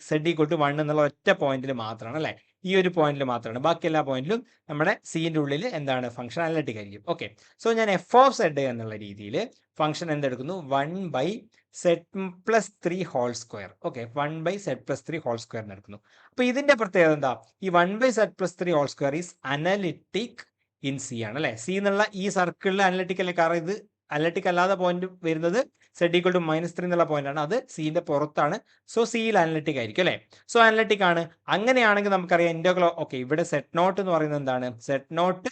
സെഡ് ഈക്വൽ ടു 1 എന്നുള്ള ഒറ്റ പോയിന്റിൽ മാത്രമാണ് അല്ലേ. ഈ ഒരു പോയിന്റിൽ മാത്രമാണ്. ബാക്കി എല്ലാ പോയിന്റിലും നമ്മുടെ സിന്റെ ഉള്ളിൽ എന്താണ്? ഫംഗ്ഷൻ അനലിറ്റിക് ആയിരിക്കും. ഓക്കെ, സോ ഞാൻ എഫ് ഓഫ് സെഡ് എന്നുള്ള രീതിയിൽ ഫംഗ്ഷൻ എന്തെടുക്കുന്നു? 1 by set plus 3 whole square. Okay, 1 by set plus 3 whole square എടുക്കുന്നു. അപ്പോൾ ഇതിന്റെ പ്രത്യേകത എന്താ? ഈ 1 by set plus 3 whole square is analytic in C ആണ് അല്ലേ. സി എന്നുള്ള ഈ സർക്കിളിൽ അനലിറ്റിക് അല്ലേ, കാരണം ഇത് അനലിറ്റിക് അല്ലാതെ പോയിന്റ് വരുന്നത് സെഡ് ഈക്വൽ ടു -3 എന്നുള്ള പോയിന്റ് ആണ്. അത് സിന്റെ പുറത്താണ്. സോ സിയിൽ അനലിറ്റിക് ആയിരിക്കും അല്ലേ. സോ അനലിറ്റിക് ആണ്. അങ്ങനെയാണെങ്കിൽ നമുക്കറിയാം ഇന്റഗ്രൽ. ഓക്കെ, ഇവിടെ സെറ്റ് നോട്ട് എന്ന് പറയുന്നത് എന്താണ്? സെറ്റ് നോട്ട്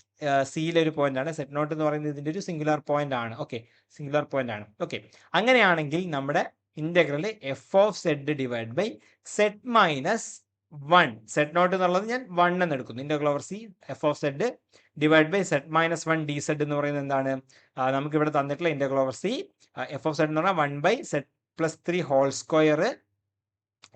സിയിലെ ഒരു പോയിന്റ് ആണ്. സെറ്റ് നോട്ട് എന്ന് പറയുന്നത് ഇതിന്റെ ഒരു സിംഗുലാർ പോയിന്റ് ആണ്. ഓക്കെ, സിംഗുലാർ പോയിന്റ് ആണ്. ഓക്കെ, അങ്ങനെയാണെങ്കിൽ നമ്മുടെ integral f of Z divide by z minus 1, z naught എന്നുള്ളത് ഞാൻ 1 എന്ന് എടുക്കുന്നു. Integral over C F of Z divide by z minus 1 d z എന്ന് പറയുന്നത് എന്താണ്? നമുക്ക് ഇവിടെ തന്നിട്ടുള്ള integral over C F of Z എന്ന് പറഞ്ഞാൽ 1 by set plus 3 whole square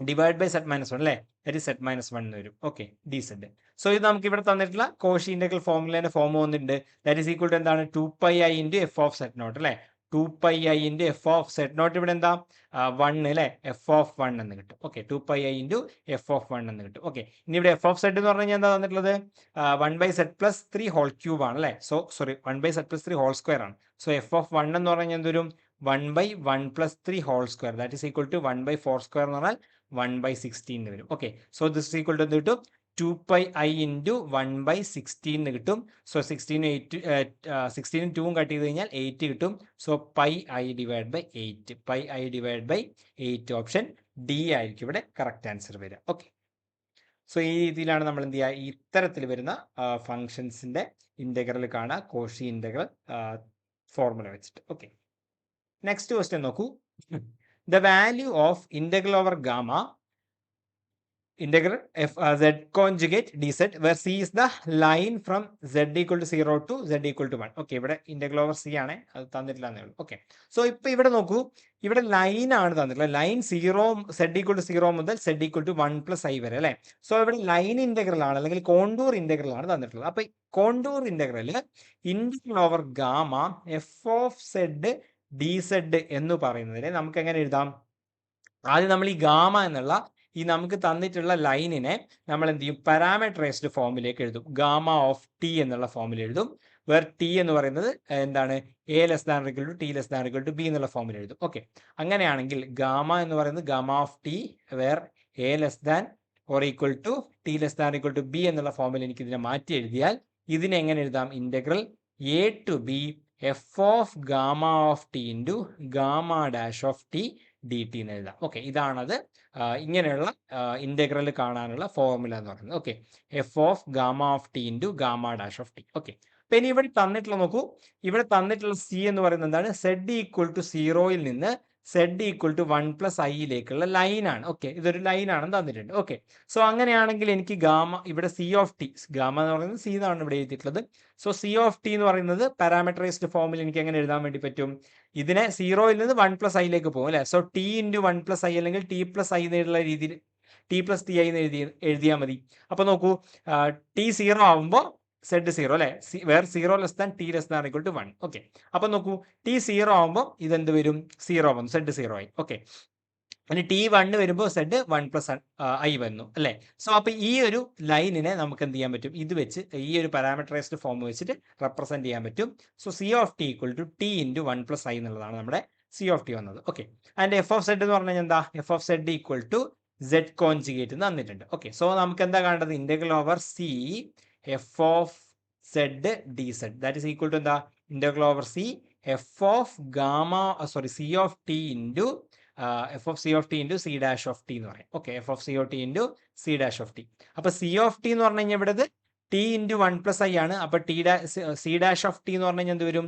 divide by z minus 1 അല്ലേ. ദാറ്റ് ഈസ് സെറ്റ് മൈനസ് 1 എന്ന് വരും. Okay, D Z. സോ ഇത് നമുക്ക് ഇവിടെ തന്നിട്ടുള്ള കോഷി ഇന്റഗ്രൽ ഫോർമുലേന്റെ ഫോം വന്നിട്ടുണ്ട്. ദാറ്റ് ഈസ് ഈക്വൽ ടു എന്താണ്? 2πi into F of z naught അല്ലേ. 2πi into F of z naught ഇവിടെ എന്താ 1 അല്ലേ, എഫ് ഓഫ് 1 എന്ന് കിട്ടും. Okay, 2πi into F of 1 എന്ന് കിട്ടും. ഓക്കെ, ഇനി ഇവിടെ എഫ് ഓഫ് സെഡ് എന്ന് പറഞ്ഞു കഴിഞ്ഞാൽ എന്താ തന്നിട്ടുള്ളത് 1/z+3 ഹോൾ ക്യൂബ് ആണ് അല്ലേ. So sorry 1/z+3 whole square ആണ്. സോ എഫ് ഓഫ് 1 എന്ന് പറഞ്ഞു കഴിഞ്ഞാൽ എന്തൊരു 1/1+3 whole square that is equal to 1/4 square എന്ന് പറഞ്ഞാൽ 1/16 എന്ന് വരും. Okay, so this equal to എന്ത് കിട്ടും 2πi ഇൻറ്റു 1/16 എന്ന് കിട്ടും. സോ 16 2 കട്ട് ചെയ്ത് കഴിഞ്ഞാൽ 8 കിട്ടും. So πi divide by 8, πi divide by 8 option D ആയിരിക്കും ഇവിടെ കറക്റ്റ് ആൻസർ വരിക. ഓക്കെ, സോ ഈ രീതിയിലാണ് നമ്മൾ എന്ത് ചെയ്യുക, ഇത്തരത്തിൽ വരുന്ന ഫങ്ഷൻസിന്റെ ഇന്റഗ്രൽ കാണുക, കോഷി ഇന്റഗ്രൽ ഫോർമുല വെച്ചിട്ട്. ഓക്കെ, നെക്സ്റ്റ് ക്വസ്റ്റ്യൻ നോക്കൂ. The value of integral over gamma integral f z conjugate dz where c is the line from z equal to 0 to z equal to 1. Okay, ഇവിടെ ഇന്റഗ്രൽ ഓവർ സി ആണ്, അത് തന്നിട്ടില്ല എന്നേ ഉള്ളൂ. ഓക്കെ, സോ ഇപ്പൊ ഇവിടെ നോക്കൂ, ഇവിടെ ലൈൻ ആണ് തന്നിട്ടുള്ളത്. ലൈൻ 0 z equal to 0 മുതൽ z equal to 1+i വരെ അല്ലെ. സോ ഇവിടെ ലൈൻ ഇന്റഗ്രൽ ആണ് അല്ലെങ്കിൽ കോണ്ടൂർ ഇന്റഗ്രൽ ആണ് തന്നിട്ടുള്ളത്. അപ്പൊ contour integral integral over gamma F of Z D z എന്ന് പറയുന്നതിനെ നമുക്ക് എങ്ങനെ എഴുതാം? ആദ്യം നമ്മൾ ഈ ഗാമ എന്നുള്ള ഈ നമുക്ക് തന്നിട്ടുള്ള ലൈനിനെ നമ്മൾ എന്ത് ചെയ്യും, പാരാമീറ്ററൈസ്ഡ് ഫോമിലേക്ക് എഴുതും. ഗാമ ഓഫ് ടി എന്നുള്ള ഫോമിൽ എഴുതും. വേർ ടി എന്ന് പറയുന്നത് എന്താണ്, a less than equal to t less than equal to b എന്നുള്ള ഫോമിൽ എഴുതും. ഓക്കെ, അങ്ങനെയാണെങ്കിൽ ഗാമ എന്ന് പറയുന്നത് gamma of t where a less than or equal to t less than equal to b എന്നുള്ള ഫോമിൽ എനിക്ക് ഇതിനെ മാറ്റി എഴുതിയാൽ ഇതിനെ എങ്ങനെ എഴുതാം? Integral A to B F of gamma of T into gamma dash of t d t എന്ന് എഴുതാം. ഓക്കെ, ഇതാണത് ഇങ്ങനെയുള്ള ഇന്റഗ്രൽ കാണാനുള്ള ഫോർമുല എന്ന് പറയുന്നത്. Okay, F of gamma of T into gamma dash of T. Okay, അപ്പൊ ഇനി ഇവിടെ തന്നിട്ടുള്ള നോക്കൂ, ഇവിടെ തന്നിട്ടുള്ള സി എന്ന് പറയുന്നത് എന്താണ്, സെഡ് ഈക്വൽ ടു 0യിൽ നിന്ന് സെഡ് ഈക്വൽ ടു 1+i ലൈനാണ്. ഓക്കെ, ഇതൊരു ലൈനാണെന്ന് തന്നിട്ടുണ്ട്. ഓക്കെ, സോ അങ്ങനെയാണെങ്കിൽ എനിക്ക് ഗാമ ഇവിടെ സി ഓഫ് ടി, ഗാമ എന്ന് പറയുന്നത് സി എന്നാണ് ഇവിടെ എഴുതിയിട്ടുള്ളത്. സോ സി ഓഫ് ടി എന്ന് പറയുന്നത് പാരാമീറ്ററൈസ്ഡ് ഫോമിൽ എനിക്ക് എങ്ങനെ എഴുതാൻ വേണ്ടി പറ്റും? ഇതിനെ 0യിൽ നിന്ന് 1+i പോകും അല്ലെ. സോ ടി ഇൻറ്റു 1+i അല്ലെങ്കിൽ t+i എന്നുള്ള രീതിയിൽ t+ti എന്ന് എഴുതിയാൽ മതി. അപ്പൊ നോക്കൂ, ടി 0 ആവുമ്പോൾ സെഡ് 0 അല്ലെ, where 0 less than t less than equal to 1. Okay, അപ്പൊ നോക്കൂ, ടി 0 ആവുമ്പോൾ ഇതെന്ത് വരും, 0 വന്നു, സെഡ് 0 ആയി. ഓക്കെ, ഇനി ടി 1 വരുമ്പോൾ സെഡ് 1+i വന്നു അല്ലേ. സോ അപ്പൊ ഈ ഒരു ലൈനിനെ നമുക്ക് എന്ത് ചെയ്യാൻ പറ്റും, ഇത് വെച്ച് ഈ ഒരു പാരാമീറ്ററൈസ്ഡ് ഫോം വെച്ചിട്ട് റെപ്രസെന്റ് ചെയ്യാൻ പറ്റും. So C of T equal to T into 1+i എന്നുള്ളതാണ് നമ്മുടെ സി ഓഫ് ടി വന്നത്. Okay, and F of Z എന്ന് പറഞ്ഞു കഴിഞ്ഞാൽ എന്താ, F of Z equal to Z conjugate എന്ന് തന്നിട്ടുണ്ട്. ഓക്കെ, സോ നമുക്ക് എന്താ കാണേണ്ടത്, integral over C F of Z D Z that is equal to എന്താ, integral over C F of gamma sorry C of T into F of C of T into C dash of T എന്ന് പറയും. Okay, F of C of T into C dash of T. അപ്പൊ സി ഓഫ് ടി എന്ന് പറഞ്ഞു കഴിഞ്ഞാൽ ഇവിടെ ടി ഇൻറ്റു 1+i ആണ്. അപ്പൊ സി ഡാഷ് ഓഫ് ടി എന്ന് പറഞ്ഞു കഴിഞ്ഞാൽ എന്ത് വരും,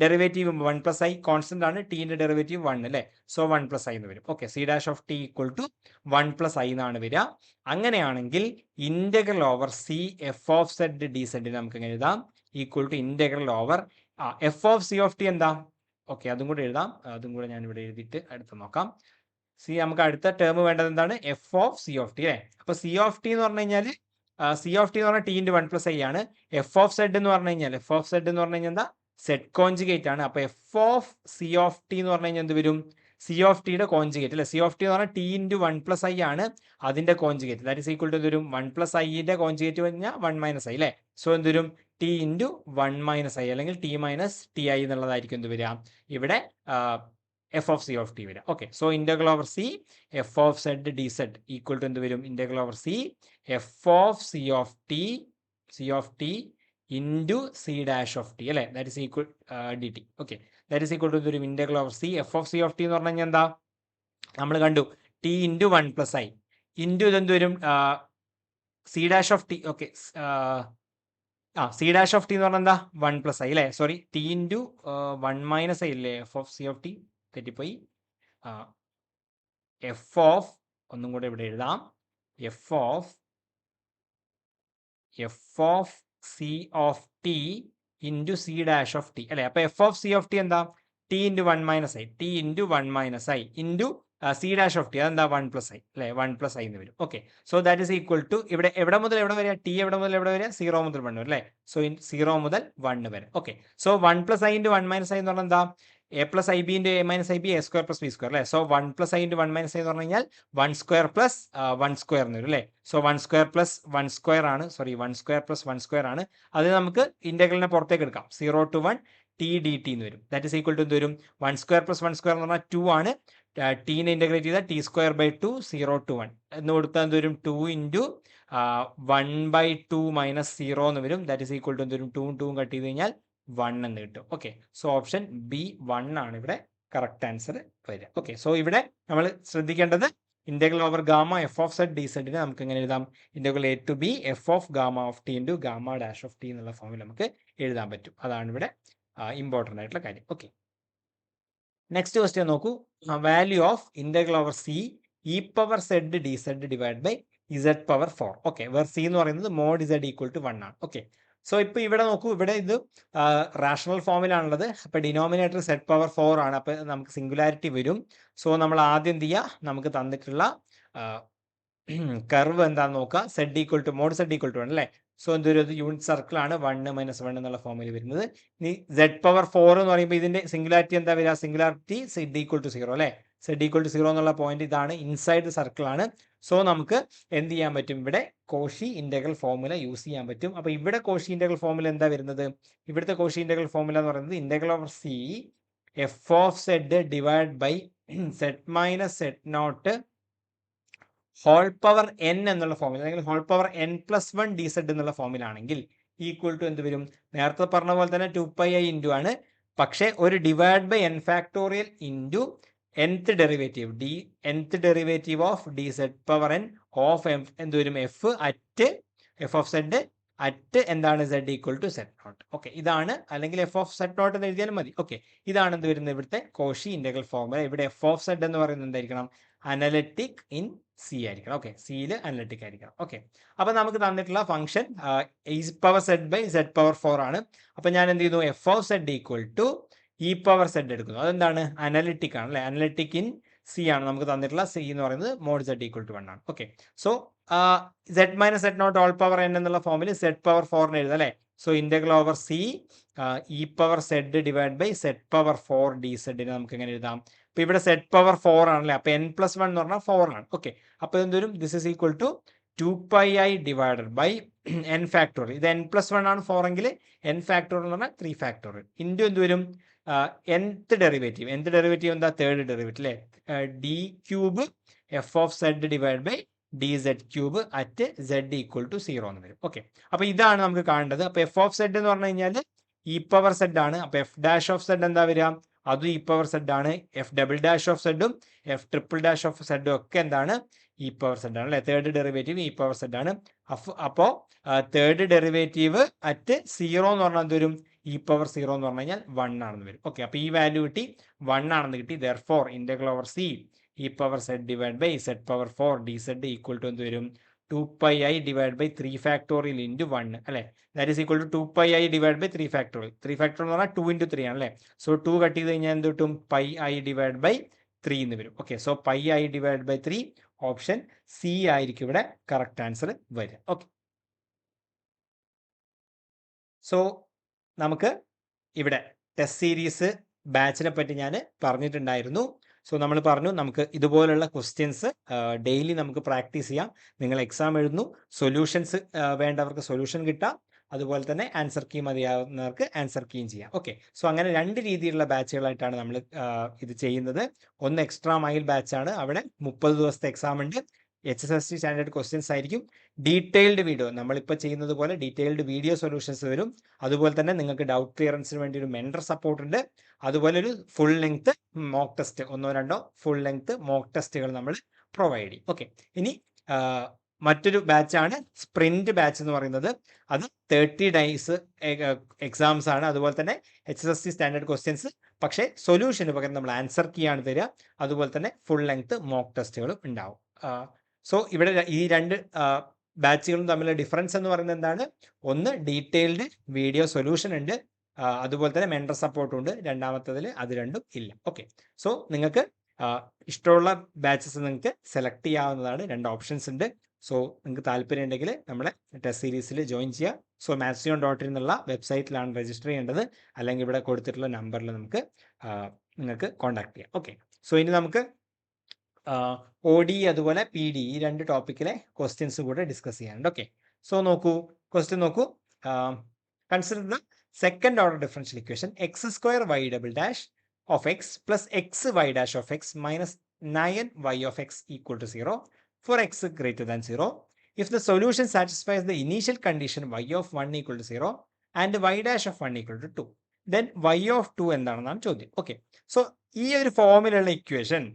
ഡെറിവേറ്റീവ് 1+i കോൺസ്റ്റന്റ് ആണ്, ടിന്റെ ഡെറിവേറ്റീവ് 1 അല്ലേ. സോ 1+i എന്ന് വരും. Okay, c dash of T equal to 1+i എന്നാണ് വരിക. അങ്ങനെയാണെങ്കിൽ integral over C F of Z D z നമുക്ക് എങ്ങനെ എഴുതാം, equal to integral over f of C of T എന്താ. ഓക്കെ, അതും കൂടെ എഴുതാം, അതും കൂടെ ഞാൻ ഇവിടെ എഴുതിയിട്ട് അടുത്ത് നോക്കാം. സി നമുക്ക് അടുത്ത ടേം വേണ്ടത് എന്താണ്, F of C of T അല്ലേ. അപ്പൊ സി ഓഫ് ടി എന്ന് പറഞ്ഞു കഴിഞ്ഞാൽ സി ഓഫ് ടി എന്ന് പറഞ്ഞാൽ ടി ഇൻറ്റു 1+i ആണ്. എഫ് ഓഫ് സെഡ് എന്ന് പറഞ്ഞു കഴിഞ്ഞാൽ എന്താ, സെഡ് കോൺജുഗേറ്റ് ആണ്. അപ്പൊ F of C of T എന്ന് പറഞ്ഞു കഴിഞ്ഞാൽ എന്ത് വരും, സി ഓഫ് ടിയുടെ കോൺജുഗേറ്റ് അല്ലെ. സി ഓഫ് ടി എന്ന് പറഞ്ഞാൽ ടി ഇൻറ്റു 1+i ആണ്, അതിന്റെ conjugate that is equal to എന്ത് വരും, 1+iന്റെ കോൺജുഗേറ്റ് പറഞ്ഞാൽ 1-i അല്ലേ. സോ എന്ത് വരും, ടി ഇൻറ്റു 1-i അല്ലെങ്കിൽ ടി മൈനസ് ടി ഐ എന്നുള്ളതായിരിക്കും എന്ത് വരിക ഇവിടെ F of C of T വരിക. Okay, so integral over C F of Z D Z equal to എന്ത് വരും, integral over C F of C of T into C dash of T അല്ലെ, that is equal D T. Okay, that is equal to ഒരു integral over C F of C of T എന്ന് പറഞ്ഞു കഴിഞ്ഞാൽ എന്താ, നമ്മൾ കണ്ടു ടി ഇൻറ്റു 1+i ഇൻറ്റു ഇതെന്ത് വരും, C dash of T. Okay, c dash of T എന്ന് പറഞ്ഞാൽ എന്താ 1+i അല്ലേ, സോറി ടി ഇൻറ്റു 1-i അല്ലേ, F of C of T തെറ്റിപ്പോയി. എഫ് ഓഫ് ഒന്നും കൂടെ ഇവിടെ എഴുതാം, F of C of T into C dash of T അല്ലെ. അപ്പൊ F of C of T എന്താ, T into 1-i T into 1-i into C dash of T അതെന്താ 1+i അല്ലെ, 1+i എന്ന് വരും. Okay, so that is equal to ഇവിടെ എവിടെ മുതൽ എവിടെ വരിക, ടി എവിടെ മുതൽ എവിടെ വരിക, 0 മുതൽ 1 വരെ അല്ലേ. സോ 0 മുതൽ 1 വരെ. Okay, so 1+i into 1-i എന്ന് പറഞ്ഞാൽ എന്താ, A plus I B into A minus I B A square plus B square അല്ലേ. So 1 plus I into 1 minus I എന്ന് പറഞ്ഞു കഴിഞ്ഞാൽ 1 സ്ക്വയർ പ്ലസ് 1 സ്ക്വയർ എന്ന് വരും അല്ലേ. സോ 1 സ്ക്വയർ പ്ലസ് 1 സ്ക്വയർ ആണ്, സോറി 1 സ്ക്വയർ പ്ലസ് 1 സ്ക്വയർ ആണ്. അത് നമുക്ക് ഇന്റഗ്രലിനെ പുറത്തേക്ക് എടുക്കാം. 0 to 1 ടി ഡി ടി എന്ന് വരും. ദാറ്റ് ഇസ് ഈക്വൽ ടു എന്ത് വരും, 1 സ്ക്വയർ പ്ലസ് 1 സ്ക്വയർ എന്ന് പറഞ്ഞാൽ 2 ആണ്. ടീനെ ഇന്റഗ്രേറ്റ് ചെയ്താൽ ടി സ്ക്വയർ ബൈ 2 0 to 1 എന്ന് കൊടുത്താൽ എന്ത് വരും, 2 ഇൻറ്റു 1/2 മൈനസ് 0 എന്ന് വരും. ദാറ്റ് ഇസ് ഈക്വൽ ടു എന്ത് വരും, 2ഉം 2ഉം കട്ട് ചെയ്ത് കഴിഞ്ഞാൽ 1 എന്ന് കിട്ടും. ഓക്കെ, സോ ഓപ്ഷൻ ബി 1 ആണ് ഇവിടെ കറക്റ്റ് ആൻസർ വരിക. ഓക്കെ, സോ ഇവിടെ നമ്മൾ ശ്രദ്ധിക്കേണ്ടത് integral over gamma F of Z D സെഡിനെ നമുക്ക് എങ്ങനെ എഴുതാം, integral A to B F of gamma of T into gamma dash of T എന്നുള്ള ഫോമിൽ നമുക്ക് എഴുതാൻ പറ്റും. അതാണ് ഇവിടെ ഇമ്പോർട്ടൻ്റ് ആയിട്ടുള്ള കാര്യം. ഓക്കെ, നെക്സ്റ്റ് ക്വസ്റ്റ്യൻ നോക്കൂ. Value of integral over C E power z D z divide by z power 4. Okay, where c എന്ന് പറയുന്നത് മോഡ് ഇസഡ് ഈക്വൽ ടു 1 ആണ്. ഓക്കെ, സോ ഇപ്പോൾ ഇവിടെ നോക്കൂ, ഇവിടെ ഇത് റാഷണൽ ഫോമിലാണുള്ളത്. അപ്പോൾ ഡിനോമിനേറ്റർ സെഡ് പവർ 4 ആണ്. അപ്പോൾ നമുക്ക് സിംഗുലാരിറ്റി വരും. സോ നമ്മൾ ആദ്യം എന്ത് ചെയ്യുക, നമുക്ക് തന്നിട്ടുള്ള കർവ് എന്താണെന്ന് നോക്കുക. Z equal to mod z equal to 1 അല്ലേ. സോ എന്തൊരു യൂണിറ്റ് സർക്കിൾ ആണ് 1 - 1 എന്നുള്ള ഫോമിൽ വരുന്നത്. ഇനി സെഡ് പവർ 4 എന്ന് പറയുമ്പോൾ ഇതിന്റെ സിംഗുലാരിറ്റി എന്താ വരിക, സിംഗുലാരിറ്റി സെഡ് ഈക്വൽ ടു 0 അല്ലേ. സെഡ് ഈക്വൽ ടു 0 എന്നുള്ള പോയിന്റ് ഇതാണ്, ഇൻസൈഡ് സർക്കിൾ ആണ്. സോ നമുക്ക് എന്ത് ചെയ്യാൻ പറ്റും, ഇവിടെ കോഷി ഇന്റഗ്രൽ ഫോർമുല യൂസ് ചെയ്യാൻ പറ്റും. അപ്പോൾ ഇവിടെ കോഷി ഇന്റഗ്രൽ ഫോർമുല എന്താ വരുന്നത്, ഇവിടുത്തെ കോഷി ഇന്റഗ്രൽ ഫോർമുല എന്ന് പറയുന്നത് integral over C F of Z divide by z minus Z naught whole power n എന്നുള്ള ഫോമിൽ, അല്ലെങ്കിൽ whole power n plus 1 d z എന്നുള്ള ഫോമിലാണെങ്കിൽ ഈക്വൽ ടു എന്ത് വരും, നേരത്തെ പറഞ്ഞ പോലെ തന്നെ 2πi ഇൻറ്റു ആണ്. പക്ഷേ ഒരു divide by n factorial into nth derivative nth derivative of D Z power n of എന്ത് വരും, F at F of Z at എന്താണ് Z equal to Z naught. Okay, ഇതാണ്, അല്ലെങ്കിൽ എഫ് ഓഫ് സെഡ് നോട്ട് എന്ന് എഴുതിയാലും മതി. ഓക്കെ, ഇതാണ് എന്ത് വരുന്നത്, ഇവിടുത്തെ കോഷി ഇന്റഗ്രൽ ഫോർമുല. ഇവിടെ എഫ് ഓഫ് സെഡ് എന്ന് പറയുന്നത് എന്തായിരിക്കണം, അനലിറ്റിക് ഇൻ സി ആയിരിക്കണം. ഓക്കെ, സിയിൽ അനലിറ്റിക് ആയിരിക്കണം. ഓക്കെ, അപ്പോൾ നമുക്ക് തന്നിട്ടുള്ള function e power z by Z power 4 ആണ്. അപ്പോൾ ഞാൻ എന്ത് ചെയ്യുന്നു, f of Z equal to e power z എടുക്കുന്നു. അതെന്താണ്, അനലിറ്റിക് ആണ് അല്ലേ. അനലിറ്റിക് ഇൻ സി ആണ് നമുക്ക് തന്നിട്ടുള്ള. സി എന്ന് പറയുന്നത് മോഡ് സെഡ് ഈക്വൽ ടു 1 ആണ്. Okay, so Z minus Z naught whole power n എന്നുള്ള ഫോമിൽ സെഡ് പവർ 4 എഴുതാം അല്ലേ. So integral over C E power Z divide by Z power 4 D സെഡിനെ നമുക്ക് എങ്ങനെ എഴുതാം. അപ്പോൾ ഇവിടെ സെഡ് പവർ 4 ആണല്ലേ, അപ്പോൾ n പ്ലസ് 1 എന്ന് പറഞ്ഞാൽ 4 ആണ്. ഓക്കെ, അപ്പോൾ എന്തുവരും, this is equal to 2πi divided by n factorial. ഇത് n പ്ലസ് 1 ആണ് 4 എങ്കിൽ n ഫാക്ടോറിയൽ എന്ന് പറഞ്ഞാൽ 3 ഫാക്ടോറിയൽ ഇൻറ്റു എന്തുവരും, nth ഡെറിവേറ്റീവ്. nth ഡെറിവേറ്റീവ് എന്താ, തേർഡ് ഡെറിവേറ്റീവ് അല്ലേ. D cube F of Z divide by D Z cube at Z equal to 0 എന്ന് വരും. ഓക്കെ, അപ്പോൾ ഇതാണ് നമുക്ക് കാണേണ്ടത്. അപ്പോൾ എഫ് ഓഫ് സെഡ് എന്ന് പറഞ്ഞു കഴിഞ്ഞാൽ ഇ പവർ സെഡ് ആണ്. അപ്പോൾ എഫ് ഡാഷ് ഓഫ് സെഡ് എന്താ വരിക, അതും ഇ പവർ സെഡ് ആണ്. എഫ് ഡബിൾ ഡാഷ് ഓഫ് സെഡും എഫ് ട്രിപ്പിൾ ഡാഷ് ഓഫ് സെഡും ഒക്കെ എന്താണ്, ഇ പവർ സെഡ് ആണ് അല്ലേ. Third derivative E power Z ആണ്. അപ്പോൾ തേർഡ് ഡെറിവേറ്റീവ് അറ്റ് 0 എന്ന് പറഞ്ഞാൽ എന്ത് വരും, ഇ പവർ 0 എന്ന് പറഞ്ഞു കഴിഞ്ഞാൽ 1 ആണെന്ന് വരും. ഓക്കെ, അപ്പോൾ ഈ വാല്യൂ കിട്ടി, 1 ആണെന്ന് കിട്ടി. Therefore integral over C E power Z divide by Z power 4 d Z equal to എന്ത് വരും, 2πi divide by 3 factorial into 1 അല്ലേ. That is equal to 2πi divide by 3 factorial. 3 factorial എന്ന് പറഞ്ഞാൽ 2 ഇൻറ്റു 3 ആണ് അല്ലേ. സോ 2 കട്ട് ചെയ്ത് കഴിഞ്ഞാൽ എന്ത് കിട്ടും, πi ഡിവൈഡ് ബൈ 3 എന്ന് വരും. Okay, so πi divide by 3 option C ആയിരിക്കും ഇവിടെ കറക്റ്റ് ആൻസർ വരിക. ഓക്കെ, സോ നമുക്ക് ഇവിടെ ടെസ്റ്റ് സീരീസ് ബാച്ചിനെ പറ്റി ഞാൻ പറഞ്ഞിട്ടുണ്ടായിരുന്നു. സോ നമ്മൾ പറഞ്ഞു നമുക്ക് ഇതുപോലുള്ള ക്വസ്റ്റ്യൻസ് ഡെയിലി നമുക്ക് പ്രാക്ടീസ് ചെയ്യാം. നിങ്ങൾ എക്സാം എഴുതുന്നു, സൊല്യൂഷൻസ് വേണ്ടവർക്ക് സൊല്യൂഷൻ കിട്ടാം, അതുപോലെ തന്നെ ആൻസർ കീ മതിയാവുന്നവർക്ക് ആൻസർ കീയും ചെയ്യാം. ഓക്കെ, സോ അങ്ങനെ 2 രീതിയിലുള്ള ബാച്ചുകളായിട്ടാണ് നമ്മൾ ഇത് ചെയ്യുന്നത്. ഒന്ന് എക്സ്ട്രാ മൈൽ ബാച്ചാണ്, അവിടെ 30 ദിവസത്തെ എക്സാം ഉണ്ട്. HSSC സ്റ്റാൻഡേർഡ് ക്വസ്റ്റ്യൻസ് ആയിരിക്കും. ഡീറ്റെയിൽഡ് വീഡിയോ, നമ്മളിപ്പോൾ ചെയ്യുന്നത് പോലെ ഡീറ്റെയിൽഡ് വീഡിയോ സൊല്യൂഷൻസ് വരും. അതുപോലെ തന്നെ നിങ്ങൾക്ക് ഡൗട്ട് ക്ലിയറൻസിന് വേണ്ടി ഒരു മെൻറ്റർ സപ്പോർട്ട് ഉണ്ട്. അതുപോലെ ഒരു full length mock test, 1-2 full length mock ടെസ്റ്റുകൾ നമ്മൾ പ്രൊവൈഡ് ചെയ്യും. ഓക്കെ, ഇനി മറ്റൊരു ബാച്ചാണ് സ്പ്രിന്റ് ബാച്ച് എന്ന് പറയുന്നത്. അത് 30 ഡേയ്സ് എക്സാംസ് ആണ്. അതുപോലെ തന്നെ HSSC സ്റ്റാൻഡേർഡ് ക്വസ്റ്റ്യൻസ്, പക്ഷേ സൊല്യൂഷന് പകരം നമ്മൾ ആൻസർ കീ ആണ് തരിക. അതുപോലെ തന്നെ ഫുൾ ലെങ്ത് മോക്ക് ടെസ്റ്റുകളും ഉണ്ടാവും. സോ ഇവിടെ ഈ 2 ബാച്ചുകളും തമ്മിലുള്ള ഡിഫറൻസ് എന്ന് പറയുന്നത് എന്താണ്, ഒന്ന് ഡീറ്റെയിൽഡ് വീഡിയോ സൊല്യൂഷൻ ഉണ്ട്, അതുപോലെ തന്നെ മെൻറ്റർ സപ്പോർട്ടും ഉണ്ട്. രണ്ടാമത്തതിൽ അത് രണ്ടും ഇല്ല. ഓക്കെ, സോ നിങ്ങൾക്ക് ഇഷ്ടമുള്ള ബാച്ചസ് നിങ്ങൾക്ക് സെലക്ട് ചെയ്യാവുന്നതാണ്. 2 ഓപ്ഷൻസ് ഉണ്ട്. സോ നിങ്ങൾക്ക് താല്പര്യം ഉണ്ടെങ്കിൽ നമ്മളെ ടെസ്റ്റ് സീരീസിൽ ജോയിൻ ചെയ്യുക. സോ mathsion.in എന്നുള്ള വെബ്സൈറ്റിലാണ് രജിസ്റ്റർ ചെയ്യേണ്ടത്, അല്ലെങ്കിൽ ഇവിടെ കൊടുത്തിട്ടുള്ള നമ്പറിൽ നിങ്ങൾക്ക് കോൺടാക്ട് ചെയ്യാം. ഓക്കെ, സോ ഇനി നമുക്ക് OD അതുപോലെ PD ഈ 2 ടോപ്പിക്കിലെ ക്വസ്റ്റ്യൻസ് കൂടെ ഡിസ്കസ് ചെയ്യാനുണ്ട്. ഓക്കെ, സോ നോക്കൂ, ക്വസ്റ്റ്യൻ നോക്കൂ. Consider the second order differential equation x² y' of x plus xy' of x minus 9y of x equal to 0 for x greater than 0 if the solution satisfies the initial condition y of 1 equal to 0 and y dash of 1 equal to 2, then y of 2 എന്താണെന്നാണ് ചോദ്യം. ഓക്കെ, സോ ഈ ഒരു ഫോമിലുള്ള ഇക്വേഷൻ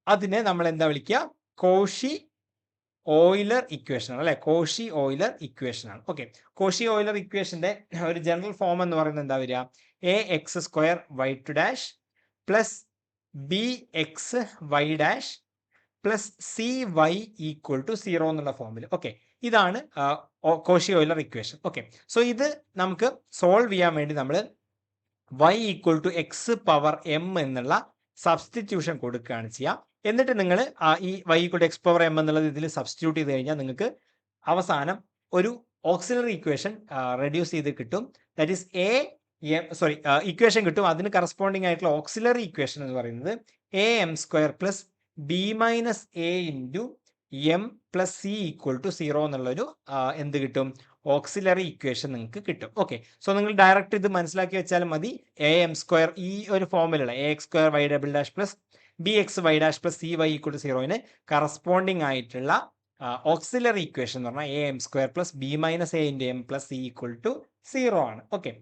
അതിനെ നമ്മൾ എന്താ വിളിക്കുക? കോഷി ഓയിലർ ഇക്വേഷൻ ആണ്, അല്ലെ? കോഷി ഓയിലർ ഇക്വേഷൻ ആണ്. ഓക്കെ, കോഷി ഓയിലർ ഇക്വേഷന്റെ ഒരു ജനറൽ ഫോം എന്ന് പറയുന്നത് എന്താ വരിക? ax² y2' plus bxy' plus cy equal to 0 എന്നുള്ള ഫോമിൽ. ഓക്കെ, ഇതാണ് Cauchy Euler equation. Okay, so ഇത് നമുക്ക് സോൾവ് ചെയ്യാൻ വേണ്ടി നമ്മൾ y equal to x power m എന്നുള്ള സബ്സ്റ്റിറ്റ്യൂഷൻ കൊടുക്കുകയാണ് ചെയ്യുക. എന്നിട്ട് നിങ്ങൾ ഈ y equal to x power m എന്നുള്ളത് ഇതിൽ സബ്സ്റ്റിറ്റ്യൂട്ട് ചെയ്ത് കഴിഞ്ഞാൽ നിങ്ങൾക്ക് അവസാനം ഒരു ഓക്സിലറി ഇക്വേഷൻ റെഡ്യൂസ് ചെയ്ത് കിട്ടും. ദാറ്റ് ഈസ് ഇക്വേഷൻ കിട്ടും. അതിന് കറസ്പോണ്ടിങ് ആയിട്ടുള്ള ഓക്സിലറി ഇക്വേഷൻ എന്ന് പറയുന്നത് am² plus b-a into m plus c equal to 0 എന്നുള്ളൊരു എന്ത് കിട്ടും? ഓക്സിലറി ഇക്വേഷൻ നിങ്ങൾക്ക് കിട്ടും. ഓക്കെ, സോ നിങ്ങൾ ഡയറക്റ്റ് ഇത് മനസ്സിലാക്കി വെച്ചാൽ മതി. am² ഈ ഒരു ഫോമിലുള്ള ax² y' plus bxy' plus cy equal to 0ന് കറസ്പോണ്ടിങ് ആയിട്ടുള്ള ഓക്സിലറി ഇക്വേഷൻ എന്ന് പറഞ്ഞാൽ am² plus b-a into m plus c equal to 0 ആണ്. ഓക്കെ,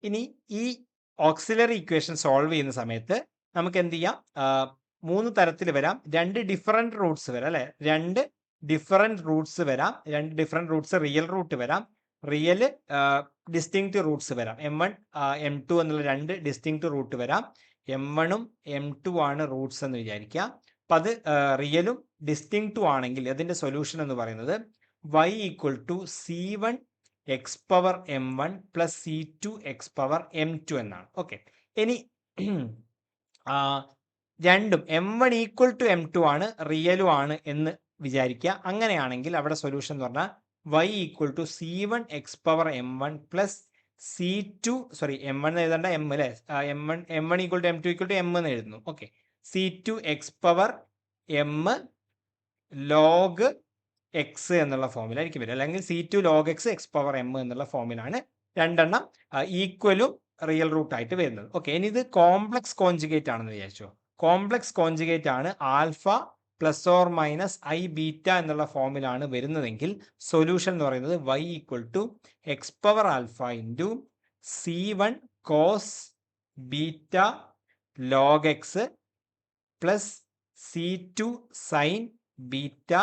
ഇനി ഈ ഓക്സിലറി ഇക്വേഷൻ സോൾവ് ചെയ്യുന്ന സമയത്ത് നമുക്ക് എന്ത് ചെയ്യാം? 3 തരത്തിൽ വരാം. 2 ഡിഫറെന്റ് റൂട്ട്സ് വരാം, അല്ലെ? 2 ഡിഫറെന്റ് റൂട്ട്സ് വരാം. 2 ഡിഫറെന്റ് റൂട്ട്സ് റിയൽ റൂട്ട് വരാം, റിയൽ ഡിസ്റ്റിങ്ക്റ്റ് റൂട്ട്സ് വരാം. m1 m2 എന്നുള്ള 2 ഡിസ്റ്റിങ്ക്റ്റ് റൂട്ട് വരാം. m1ഉം m2 ആണ് റൂട്ട്സ് എന്ന് വിചാരിക്കുക. അപ്പം അത് റിയലും ഡിസ്റ്റിങ്ക്റ്റും ആണെങ്കിൽ അതിന്റെ സൊല്യൂഷൻ എന്ന് പറയുന്നത് y equal to c1 x power m1 plus c2 x power m2 എന്നാണ്. ഓക്കെ, ഇനി രണ്ടും m1 ഈക്വൽ ടു m2 ആണ്, റിയലും ആണ് എന്ന് വിചാരിക്കുക. അങ്ങനെയാണെങ്കിൽ അവിടെ സൊല്യൂഷൻ എന്ന് പറഞ്ഞാൽ y equal to c1 x power m1 plus c2 m1 എഴുതേണ്ട m, അല്ലെ? m1 equal to m2 equal to m എന്ന് എഴുതുന്നു. Okay, c2 x power m log x എന്നുള്ള ഫോമിലായിരിക്കും വരിക, അല്ലെങ്കിൽ c2 log x x power m എന്നുള്ള ഫോമിലാണ് രണ്ടെണ്ണം ഈക്വലും റിയൽ റൂട്ട് ആയിട്ട് വരുന്നത്. ഓക്കെ, ഇനി ഇത് കോംപ്ലക്സ് കോൺജുഗേറ്റ് ആണെന്ന് വിചാരിച്ചോ. കോംപ്ലക്സ് കോൺജുഗേറ്റ് ആണ് alpha plus or minus i beta എന്നുള്ള ഫോമിലാണ് വരുന്നതെങ്കിൽ സൊല്യൂഷൻ എന്ന് പറയുന്നത് y equal to x power alpha into c1 cos beta log x plus c2 sine beta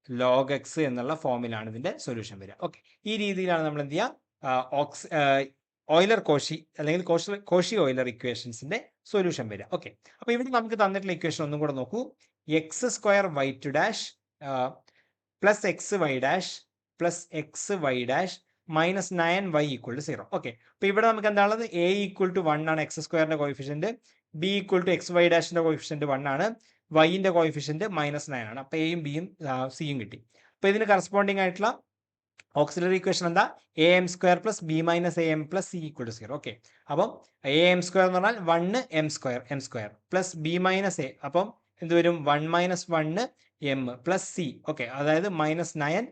log x എന്നുള്ള ഫോമിലാണ് ഇതിന്റെ സൊല്യൂഷൻ വരിക. ഓക്കെ, ഈ രീതിയിലാണ് നമ്മൾ എന്ത് ചെയ്യുക? ഓയിലർ കോഷി അല്ലെങ്കിൽ കോഷി ഓയിലർ ഇക്വേഷൻസിന്റെ സൊല്യൂഷൻ വരിക. ഓക്കെ, അപ്പൊ ഇവിടെ നമുക്ക് തന്നിട്ടുള്ള ഇക്വേഷൻ ഒന്നും കൂടെ നോക്കൂ. x² y2' plus xy' plus xy' minus 9y equal to 0. Okay, അപ്പൊ ഇവിടെ നമുക്ക് എന്താണുള്ളത്? a ഈക്വൽ ടു 1 ആണ് x² coefficient, b equal to xy' coefficient 1 ആണ്, y കോയിഫിഷ്യന്റ് -9 ആണ്. അപ്പൊ എയും ബിയും സിയും കിട്ടി. അപ്പൊ ഇതിന് കറസ്പോണ്ടിങ് ആയിട്ടുള്ള ഓക്സിലറി ഇക്വേഷൻ എന്താ? am² plus b-am plus c equal to 0. Okay, അപ്പം am² എന്ന് പറഞ്ഞാൽ 1 m² പ്ലസ് b-a, അപ്പം എന്ത് വരും? 1 - 1 m പ്ലസ് c. ഓക്കെ, അതായത് -9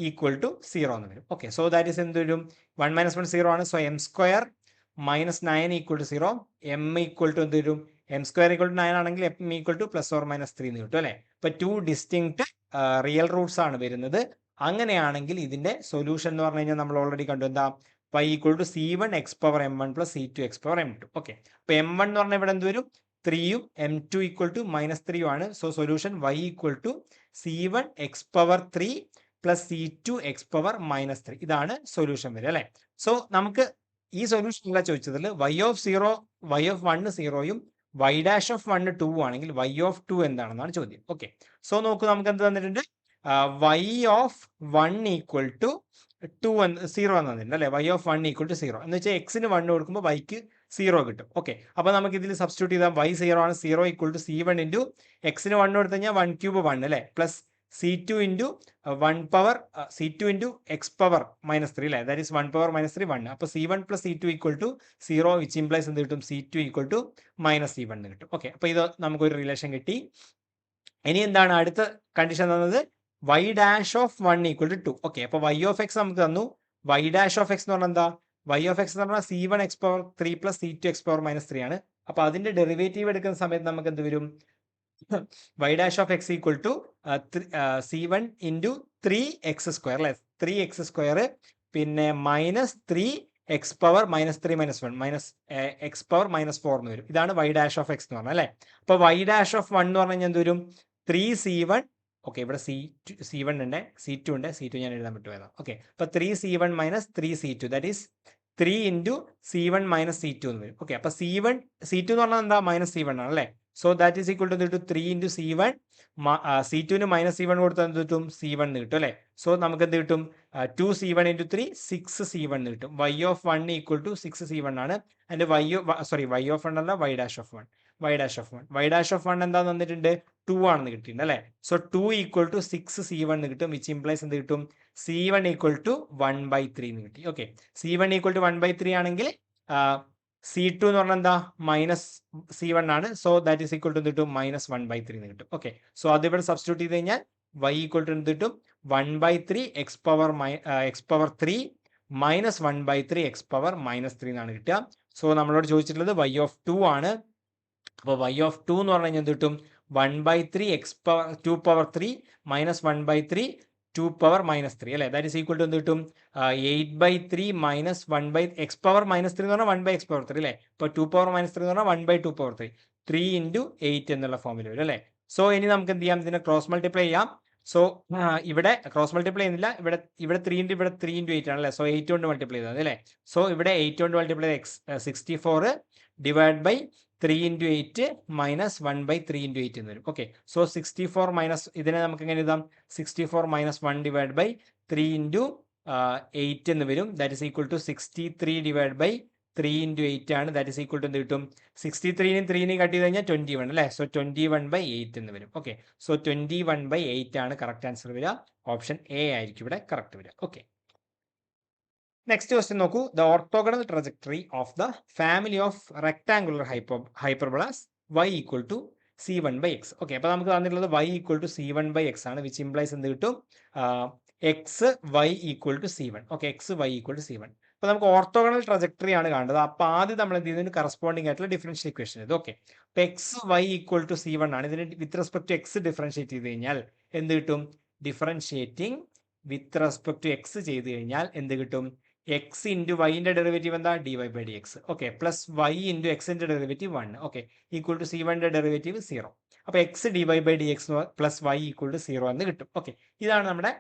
ഈക്വൽ ടു 0 എന്ന് വരും. ഓക്കെ, സോ ദാറ്റ് ഈസ് എന്ത് വരും? 1 - 1 0 ആണ്. So m² -9 equal to 0, m equal to എന്ത് വരും? m² ഈക്വൽ ടു 9 ആണെങ്കിൽ m equal to plus or minus 3 എന്ന് കിട്ടും, അല്ലെ? ഇപ്പൊ 2 ഡിസ്റ്റിങ്ക്റ്റ് റിയൽ റൂട്ട്സ് ആണ് വരുന്നത്. അങ്ങനെയാണെങ്കിൽ ഇതിന്റെ സൊല്യൂഷൻ എന്ന് പറഞ്ഞു കഴിഞ്ഞാൽ നമ്മൾ ഓൾറെഡി കണ്ടു. എന്താ? y equal to c1 x power m1 plus c2 x power m2. Okay, അപ്പൊ m1 എന്ന് പറഞ്ഞാൽ ഇവിടെ എന്ത് വരും? 3ഉം m2 ഈക്വൽ ടു -3 ആണ്. So solution y equal to c1 x power 3 plus c2 x power -3. ഇതാണ് സൊല്യൂഷൻ വരിക, അല്ലെ? സോ നമുക്ക് ഈ സൊല്യൂഷൻ അല്ല ചോദിച്ചതിൽ y ഓഫ് 1 0യും y' ഓഫ് 1 2 ആണെങ്കിൽ y ഓഫ് 2 എന്താണെന്നാണ് ചോദ്യം. ഓക്കെ, സോ നോക്കൂ, നമുക്ക് എന്ത് തന്നിട്ടുണ്ട്? y ഓഫ് 1 ഈക്വൽ ടു 0 എന്ന് തന്നിട്ടുണ്ട്, അല്ലെ? y ഓഫ് 1 ഈക്വൽ ടു 0 എന്ന് വെച്ചാൽ എക്സിന് 1 കൊടുക്കുമ്പോൾ yക്ക് 0 കിട്ടും. ഓക്കെ, അപ്പോൾ നമുക്ക് ഇതിൽ സബ്സ്റ്റിറ്റ്യൂട്ട് ചെയ്താൽ y 0 ആണ്. 0 ഈക്വൽ ടു C1 ഇൻറ്റു എക്സിന് 1 കൊടുത്തു കഴിഞ്ഞാൽ 1 ക്യൂബ് 1 അല്ലേ, plus C2 into 1 power C2 into X power -3 അല്ലേ, ദാറ്റ് ഈസ് 1 പവർ -3 1. അപ്പോൾ C1 plus C2 equal to 0 which implies എന്ത് കിട്ടും, C2 ഈക്വൽ ടു -C1 എന്ന് കിട്ടും. ഓക്കെ, അപ്പോൾ ഇത് നമുക്കൊരു റിലേഷൻ കിട്ടി. ഇനി എന്താണ് അടുത്ത കണ്ടീഷൻ തന്നത്, y dash of 1 equal to 2. Okay, അപ്പോൾ y ഓഫ് എക്സ് നമുക്ക് തന്നു. y ഡാഷ് ഓഫ് എക്സ് എന്ന് പറഞ്ഞാൽ എന്താ, y ഓഫ് എക്സ് എന്ന് പറഞ്ഞാൽ C1 x power 3 plus C2 x power -3 ആണ്. അപ്പോൾ അതിന്റെ ഡെറിവേറ്റീവ് എടുക്കുന്ന സമയത്ത് നമുക്ക് എന്ത് വരും, y dash of X equal to C1 into 3x² അല്ലെ, 3x² പിന്നെ -3 x power -3 -1 minus x power -4 എന്ന് വരും. ഇതാണ് y ഡാഷ് ഓഫ് എക്സ് എന്ന് പറഞ്ഞാൽ അല്ലേ. അപ്പോൾ y ഡാഷ് ഓഫ് 1 എന്ന് പറഞ്ഞു കഴിഞ്ഞാൽ എന്ത് വരും, 3C1. ഓക്കെ, ഇവിടെ C1 ഉണ്ട്, C2 ഉണ്ട്, C2 ഞാൻ എഴുതാൻ പറ്റുമായിരുന്നു. ഓക്കെ, അപ്പോൾ 3C1 minus 3C2 that is 3 into C1 minus C2 എന്ന് വരും. ഓക്കെ, അപ്പോൾ C2 എന്ന് പറഞ്ഞാൽ എന്താ, -C1 ആണ് അല്ലേ. So that is equal to 3 into C1, C2ന് -C1 കൊടുത്താൽ എന്ത് കിട്ടും, C1 എന്ന് കിട്ടും അല്ലേ. സോ നമുക്ക് എന്ത് കിട്ടും, 2C1 ഇൻറ്റു 3 6C1 എന്ന് കിട്ടും. y of 1 equal to 6C1 ആണ്. അതിൻ്റെ y ഓഫ് 1 അല്ല, y dash of 1 y dash of 1 എന്താന്ന് തന്നിട്ടുണ്ട്, 2 ആണെന്ന് കിട്ടിയിട്ടുണ്ട് അല്ലേ. സോ 2 ഈക്വൽ ടു 6C1 എന്ന് കിട്ടും, വിച്ച് ഇംപ്ലൈസ് എന്ത് കിട്ടും, C1 ഈക്വൽ ടു 1/3 എന്ന് കിട്ടി. ഓക്കെ, C1 ഈക്വൽ ടു 1/3 ആണെങ്കിൽ C2 എന്ന് പറഞ്ഞാൽ എന്താ, -C1 ആണ്. So that is equal to എന്ത് കിട്ടും, -1/3 എന്ന് കിട്ടും. ഓക്കെ, സോ അതിവിടെ സബ്സ്റ്റിറ്റ്യൂട്ട് ചെയ്ത് കഴിഞ്ഞാൽ y ഈക്വൽ ടു എന്ത് കിട്ടും, 1/3 X power 3 minus 1/3 X power -3 എന്നാണ് കിട്ടുക. സോ നമ്മളോട് ചോദിച്ചിട്ടുള്ളത് y ഓഫ് 2 ആണ്. അപ്പോൾ y ഓഫ് 2 എന്ന് പറഞ്ഞു കഴിഞ്ഞാൽ എന്ത് കിട്ടും, 1/3 X power 2 power 3 minus 1/3 2 power -3 അല്ലേ, ദാറ്റ് ഈസ് ഈക്വൽ ടു എന്ത് കിട്ടും, 8/3 മൈനസ് 1 എക്സ് പവർ -3 എന്ന് പറഞ്ഞാൽ 1 എക്സ് പവർ 3 അല്ലേ. ഇപ്പോൾ 2 പവർ -3 എന്ന് പറഞ്ഞാൽ 1/2 പവർ 3 ഇൻറ്റു 8 എന്നുള്ള ഫോമിൽ വരും അല്ലേ. സോ ഇനി നമുക്ക് എന്ത് ചെയ്യാം, ഇതിനെ ക്രോസ് മൾട്ടിപ്ലൈ ചെയ്യാം. സോ ഇവിടെ ക്രോസ് മൾട്ടിപ്ലൈ ചെയ്യുന്നില്ല, ഇവിടെ 3 ഇൻറ്റു ഇവിടെ 3 ഇൻറ്റു 8 ആണല്ലേ. സോ 8 കൊണ്ട് മൾട്ടിപ്ലൈ ചെയ്താൽ അല്ലേ. സോ ഇവിടെ 8 കൊണ്ട് multiply 64 divide by 3 into 8 minus 1/3 into 8 എന്ന് വരും. ഓക്കെ, സോ 64 മൈനസ് ഇതിനെ നമുക്ക് എങ്ങനെ എഴുതാം, 64 മൈനസ് 1 ഡിവൈഡ് ബൈ 3 ഇൻറ്റു 8 എന്ന് വരും. That is equal to 63 divide by 3 into 8 ആണ്. ദാറ്റ് ഈസ് ഈക്വൽ ടു എന്ത് കിട്ടും, 63നും 3നും കട്ട് ചെയ്ത് കഴിഞ്ഞാൽ 21 അല്ലേ. സോ 21/8 എന്ന് വരും. ഓക്കെ, സോ 21/8 ആണ് കറക്റ്റ് ആൻസർ വരിക. ഓപ്ഷൻ എ ആയിരിക്കും ഇവിടെ കറക്റ്റ് വരിക. ഓക്കെ, നെക്സ്റ്റ് ക്വസ്റ്റ്യൻ നോക്കൂ, the orthogonal trajectory of the family of rectangular hyperbolas y equal to C1/x. Okay, അപ്പോൾ നമുക്ക് തന്നിട്ടുള്ളത് y ഈക്വൽ ടു C1/x ആണ്, വിച്ച് ഇംപ്ലൈസ് എന്ത് കിട്ടും, x y equal to C1. Okay, x y equal to C1. അപ്പോൾ നമുക്ക് ഓർത്തോഗണൽ ട്രജക്ടറി ആണ് കാണേണ്ടത്. അപ്പോൾ ആദ്യം നമ്മൾ എന്ത് ചെയ്യുന്നതിന് കറസ്പോണ്ടിങ് ആയിട്ടുള്ള ഡിഫറൻഷ്യൽ ഇക്വേഷൻ ഇത്. ഓക്കെ, അപ്പോൾ x y equal to C1 ആണ്. ഇതിന് with respect to x differentiate ചെയ്ത് കഴിഞ്ഞാൽ എന്ത് കിട്ടും, differentiating with respect to x ചെയ്ത് കഴിഞ്ഞാൽ എന്ത് കിട്ടും, എക്സ് ഇൻറ്റു വൈൻ്റെ ഡെറിവേറ്റീവ് എന്താ, dy/dx. Okay, plus Y into എക്സിൻ്റെ ഡെറിവേറ്റീവ് 1. ഓക്കെ, ഈക്വൽ ടു C1ൻ്റെ ഡെറിവേറ്റീവ് 0. അപ്പോൾ X dy/dx plus Y equal to 0 എന്ന് കിട്ടും. ഓക്കെ, ഇതാണ് നമ്മുടെ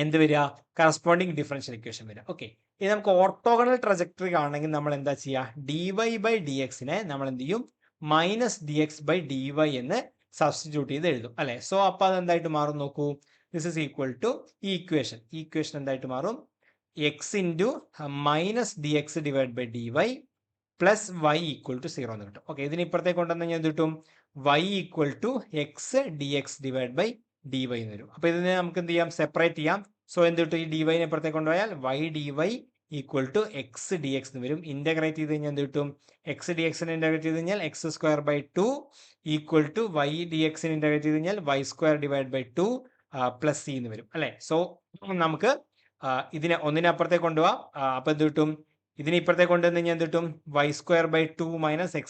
എന്ത് വരിക, കറസ്പോണ്ടിങ് ഡിഫറൻഷ്യൽ ഇക്വേഷൻ വരിക. ഓക്കെ, ഇനി നമുക്ക് ഓർത്തോഗണൽ ട്രജക്ടറി കാണണമെങ്കിൽ നമ്മൾ എന്താ ചെയ്യുക, dy/dxനെ നമ്മൾ എന്ത് ചെയ്യും, -dx/dy എന്ന് സബ്സ്റ്റിറ്റ്യൂട്ട് ചെയ്ത് എഴുതും അല്ലേ. സോ അപ്പോൾ അതെന്തായിട്ട് മാറും നോക്കൂ, ദിസ് ഇസ് ഈക്വൽ ടു ഈ ഇക്വേഷൻ എന്തായിട്ട് മാറും, x into -dx divide by dy plus Y equal to 0 എന്ന് കിട്ടും. ഓക്കെ, ഇതിന് ഇപ്പുറത്തേക്ക് കൊണ്ടുവന്ന് കഴിഞ്ഞാൽ എന്ത് കിട്ടും, y equal to x dx divide by dy എന്ന് വരും. അപ്പോൾ ഇതിനെ നമുക്ക് എന്ത് ചെയ്യാം, സെപ്പറേറ്റ് ചെയ്യാം. സോ എന്ത് കിട്ടും, ഈ ഡിവൈനെ ഇപ്പുറത്തേക്ക് കൊണ്ടുപോയാൽ y dy equal to x dx എന്ന് വരും. ഇൻ്റഗ്രേറ്റ് ചെയ്ത് കഴിഞ്ഞാൽ എന്ത് കിട്ടും, എക്സ് dxനെ ഇൻ്റഗ്രേറ്റ് ചെയ്ത് കഴിഞ്ഞാൽ x² 2 ഈക്വൽ ടു y dxനെ ഇൻ്റഗ്രേറ്റ് ചെയ്ത് കഴിഞ്ഞാൽ y² divide by 2 plus c എന്ന് വരും അല്ലേ. സോ നമുക്ക് ഇതിനെ ഒന്നിനെ അപ്പുറത്തേക്ക് കൊണ്ടുപോകാം. അപ്പോൾ എന്ത് കിട്ടും, ഇതിനെ ഇപ്പുറത്തേക്ക് കൊണ്ടുവന്ന് കഴിഞ്ഞാൽ എന്ത് കിട്ടും, y² 2 minus x²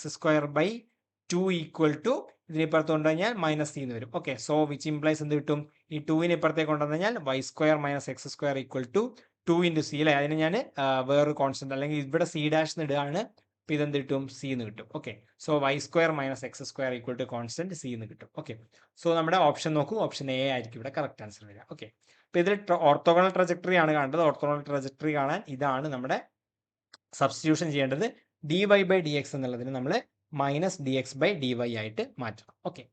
2 equal to ഇതിനെ ഇപ്പുറത്ത് കൊണ്ടുകഴിഞ്ഞാൽ -c എന്ന് വരും. ഓക്കെ, സോ വിച്ച് ഇംപ്ലൈസ് എന്ത് കിട്ടും, ഈ 2നെ ഇപ്പുറത്തേക്ക് കൊണ്ടുവന്ന് കഴിഞ്ഞാൽ y² minus x² equal to 2 into c അല്ലേ. അതിന് ഞാൻ വേറൊരു കോൺസ്റ്റന്റ് അല്ലെങ്കിൽ ഇവിടെ c ഡാഷ് എന്ന് ഇടുകയാണ്. അപ്പോൾ ഇതെന്ത് കിട്ടും, c എന്ന് കിട്ടും. Okay, so y² minus x² equal to constant c എന്ന് കിട്ടും. ഓക്കെ, സോ നമ്മുടെ ഓപ്ഷൻ നോക്കൂ, ഓപ്ഷൻ എ ആയിരിക്കും ഇവിടെ കറക്റ്റ് ആൻസർ വരിക. ഓക്കെ, അപ്പോൾ ഇതിൽ ഓർത്തോഗണൽ ട്രജക്ടറി ആണ് കാണേണ്ടത്. ഓർത്തോഗണൽ ട്രജക്ടറി കാണാൻ ഇതാണ് നമ്മുടെ സബ്സ്റ്റിറ്റ്യൂഷൻ ചെയ്യേണ്ടത്. dy/dx എന്നുള്ളതിന് നമ്മൾ -dx/dy ആയിട്ട് മാറ്റണം. ഓക്കെ,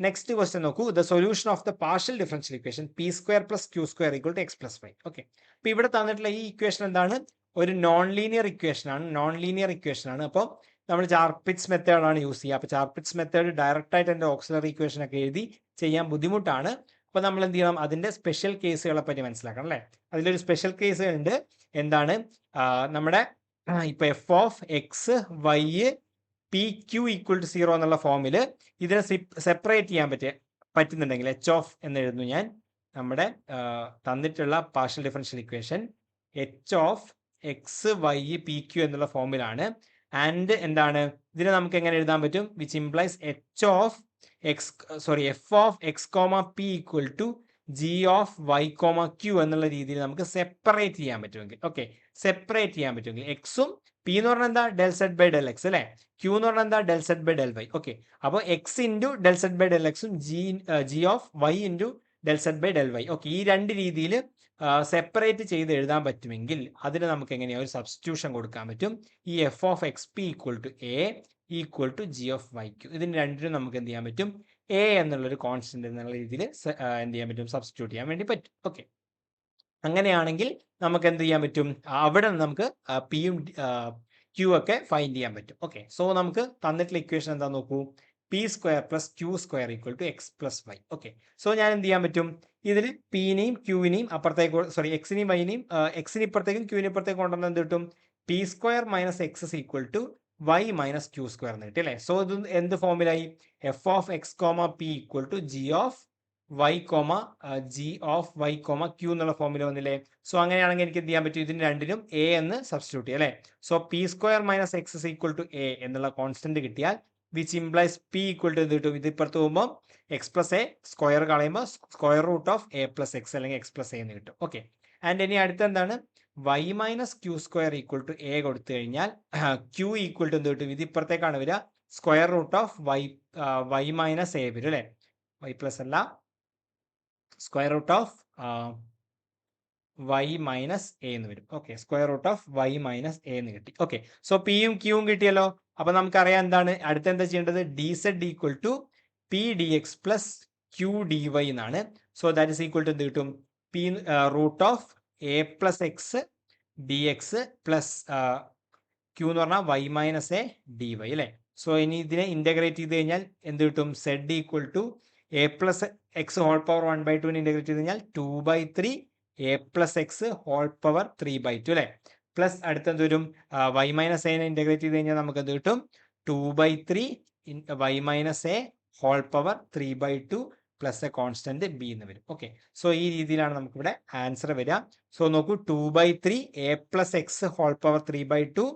നെക്സ്റ്റ് ക്വസ്റ്റ്യൻ നോക്കൂ, the solution of the partial differential equation p² + q² = x + y. Okay, അപ്പോൾ ഇവിടെ തന്നിട്ടുള്ള ഈ ഇക്വേഷൻ എന്താണ്, ഒരു നോൺ ലീനിയർ ഇക്വേഷൻ ആണ്. അപ്പോൾ നമ്മൾ ചാർപിറ്റ്സ് മെത്തേഡാണ് യൂസ് ചെയ്യുക. അപ്പോൾ ചാർപിറ്റ്സ് മെത്തേഡ് ഡയറക്റ്റ് ആയിട്ട് എൻ്റെ ഓക്സിലറി ഇക്വേഷൻ ഒക്കെ എഴുതി ചെയ്യാൻ ബുദ്ധിമുട്ടാണ്. അപ്പോൾ നമ്മൾ എന്ത് ചെയ്യണം, അതിൻ്റെ സ്പെഷ്യൽ കേസുകളെ പറ്റി മനസ്സിലാക്കണം അല്ലേ. അതിലൊരു സ്പെഷ്യൽ കേസ് ഉണ്ട്. എന്താണ് നമ്മുടെ ഇപ്പോൾ f of x y p q equal to 0 എന്നുള്ള ഫോമിൽ ഇതിനെ സെപ്പറേറ്റ് ചെയ്യാൻ പറ്റുന്നുണ്ടെങ്കിൽ എച്ച് ഓഫ് എന്ന് എഴുതുന്നു ഞാൻ. നമ്മുടെ തന്നിട്ടുള്ള partial differential equation h of x y p q എന്നുള്ള ഫോമിലാണ്. ആൻഡ് എന്താണ്, ഇതിനെ നമുക്ക് എങ്ങനെ എഴുതാൻ പറ്റും, which implies f of X comma P equal to G of Y comma Q എന്നുള്ള രീതിയിൽ നമുക്ക് സെപ്പറേറ്റ് ചെയ്യാൻ പറ്റുമെങ്കിൽ, ഓക്കെ, സെപ്പറേറ്റ് ചെയ്യാൻ പറ്റുമെങ്കിൽ എക്സും പി എന്ന് പറഞ്ഞാൽ എന്താ, del Z by del X അല്ലേ, ക്യൂ എന്ന് പറഞ്ഞാൽ എന്താ, del Z by del Y. Okay, അപ്പോൾ X into del Z by del എക്സും G of Y into del Z by del Y. Okay, ഈ രണ്ട് രീതിയിൽ സെപ്പറേറ്റ് ചെയ്ത് എഴുതാൻ പറ്റുമെങ്കിൽ അതിന് നമുക്ക് എങ്ങനെയാണ് ഒരു സബ്സ്റ്റിറ്റ്യൂഷൻ കൊടുക്കാൻ പറ്റും. ഈ f of x p equal to a equal to G of y q, ഇതിന് രണ്ടിനും നമുക്ക് എന്ത് ചെയ്യാൻ പറ്റും, എ എന്നുള്ളൊരു കോൺസ്റ്റന്റ് എന്നുള്ള രീതിയിൽ എന്ത് ചെയ്യാൻ പറ്റും, സബ്സ്റ്റിറ്റ്യൂട്ട് ചെയ്യാൻ വേണ്ടി പറ്റും. ഓക്കെ, അങ്ങനെയാണെങ്കിൽ നമുക്ക് എന്ത് ചെയ്യാൻ പറ്റും, അവിടെ നമുക്ക് പിയും ക്യൂ ഒക്കെ ഫൈൻഡ് ചെയ്യാൻ പറ്റും. ഓക്കെ, സോ നമുക്ക് തന്നിട്ടുള്ള ഇക്വേഷൻ എന്താ നോക്കൂ, p square plus q square equal to x plus y. Okay, so ഞാൻ എന്ത് ചെയ്യാൻ പറ്റും, ഇതിൽ പിനെയും ക്യൂവിനെയും അപ്പുറത്തേക്ക് എക്സിനെയും വൈനെയും എക്സിന് ഇപ്പുറത്തേക്കും ക്യൂവിന് ഇപ്പുറത്തേക്കും കൊണ്ടുവന്ന് എന്ത് കിട്ടും, P square minus X equal to Y minus Q square എന്ന് കിട്ടി അല്ലേ. സോ ഇത് എന്ത് ഫോമിലായി, F of X comma P equal to G of Y comma Q എന്നുള്ള ഫോമിൽ വന്നില്ലേ. സോ അങ്ങനെയാണെങ്കിൽ എനിക്ക് എന്ത് ചെയ്യാൻ പറ്റും, ഇതിന് രണ്ടിനും എ എന്ന് സബ്സ്റ്റിറ്റ്യൂട്ട് ചെയ്യാം അല്ലേ. So P square minus X equal to A എന്നുള്ള കോൺസ്റ്റന്റ് കിട്ടിയാൽ which implies P equal to എന്ത് കിട്ടും, ഇത് ഇപ്പുറത്ത് പോകുമ്പോൾ എക്സ് പ്ലസ് എ സ്ക്വയർ കളയുമ്പോൾ square root of A plus X അല്ലെങ്കിൽ എക്സ് പ്ലസ് എ എന്ന് കിട്ടും. ഓക്കെ, ആൻഡ് ഇനി അടുത്ത എന്താണ്, Y minus Q square equal to A കൊടുത്തു കഴിഞ്ഞാൽ ക്യൂ ഈക്വൽ ടു എന്ത് കിട്ടും, ഇത് ഇപ്പുറത്തേക്കാണ് വരിക, square root of y minus a വരും അല്ലേ, വൈ പ്ലസ് അല്ല square root of y minus a എന്ന് വരും. Okay, square root of y minus a എന്ന് കിട്ടി. ഓക്കെ, സോ പിയും ക്യൂവും കിട്ടിയല്ലോ. അപ്പൊ നമുക്കറിയാം എന്താണ് അടുത്ത എന്താ ചെയ്യേണ്ടത്, D Z equal to P D X plus Q D Y എന്നാണ്. So that is equal to എന്ത് കിട്ടും, P root of A plus X D X plus Q എന്ന് പറഞ്ഞാൽ Y minus A D Y അല്ലേ. സോ ഇനി ഇതിനെ ഇന്റഗ്രേറ്റ് ചെയ്ത് കഴിഞ്ഞാൽ എന്ത് കിട്ടും, Z equal to A plus X whole power 1/2 integrate ചെയ്ത് കഴിഞ്ഞാൽ 2/3 A plus X whole power 3/2 അല്ലേ. പ്ലസ് അടുത്തെന്ത് വരും, വൈ മൈനസ് എനെ ഇന്റഗ്രേറ്റ് ചെയ്ത് കഴിഞ്ഞാൽ നമുക്ക് എന്ത് കിട്ടും, 2/3 y minus a whole power 3/2 plus a constant b എന്ന് വരും. ഓക്കെ, സോ ഈ രീതിയിലാണ് നമുക്കിവിടെ ആൻസർ വരിക. സോ നോക്കൂ, 2/3 A plus X whole power 3/2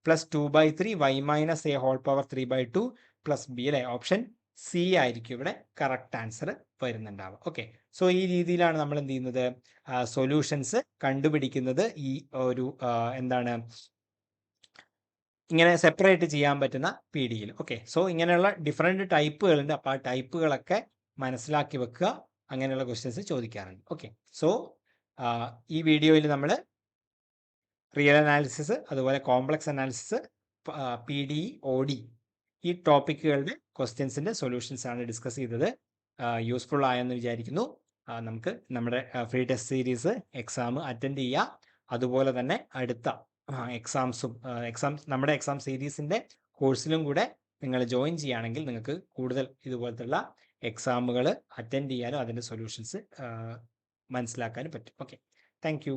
plus 2/3 y minus a whole power 3/2 plus b അല്ലേ. ഓപ്ഷൻ സി ആയിരിക്കും ഇവിടെ കറക്റ്റ് ആൻസർ വരുന്നുണ്ടാവുക. ഓക്കെ, സോ ഈ രീതിയിലാണ് നമ്മൾ എന്ത് ചെയ്യുന്നത്, സൊല്യൂഷൻസ് കണ്ടുപിടിക്കുന്നത്. ഈ ഒരു എന്താണ് ഇങ്ങനെ സെപ്പറേറ്റ് ചെയ്യാൻ പറ്റുന്ന പി ഡിയിൽ. ഓക്കെ, സോ ഇങ്ങനെയുള്ള ഡിഫറെൻറ്റ് ടൈപ്പുകളുണ്ട്. അപ്പോൾ ആ ടൈപ്പുകളൊക്കെ മനസ്സിലാക്കി വെക്കുക, അങ്ങനെയുള്ള ക്വസ്റ്റ്യൻസ് ചോദിക്കാറുണ്ട്. ഓക്കെ, സോ ഈ വീഡിയോയിൽ നമ്മൾ റിയൽ അനാലിസിസ് അതുപോലെ complex analysis P D O D ഈ ടോപ്പിക്കുകളുടെ ക്വസ്റ്റ്യൻസിൻ്റെ സൊല്യൂഷൻസ് ആണ് ഡിസ്കസ് ചെയ്തത്. യൂസ്ഫുൾ ആയെന്ന് വിചാരിക്കുന്നു. നമുക്ക് നമ്മുടെ free test series exam attend ചെയ്യുക. അതുപോലെ തന്നെ അടുത്ത നമ്മുടെ എക്സാം സീരീസിൻ്റെ കോഴ്സിലും കൂടെ നിങ്ങൾ ജോയിൻ ചെയ്യുകയാണെങ്കിൽ നിങ്ങൾക്ക് കൂടുതൽ ഇതുപോലത്തുള്ള എക്സാമുകൾ അറ്റൻഡ് ചെയ്യാനും അതിൻ്റെ സൊല്യൂഷൻസ് മനസ്സിലാക്കാനും പറ്റും. Okay, thank you.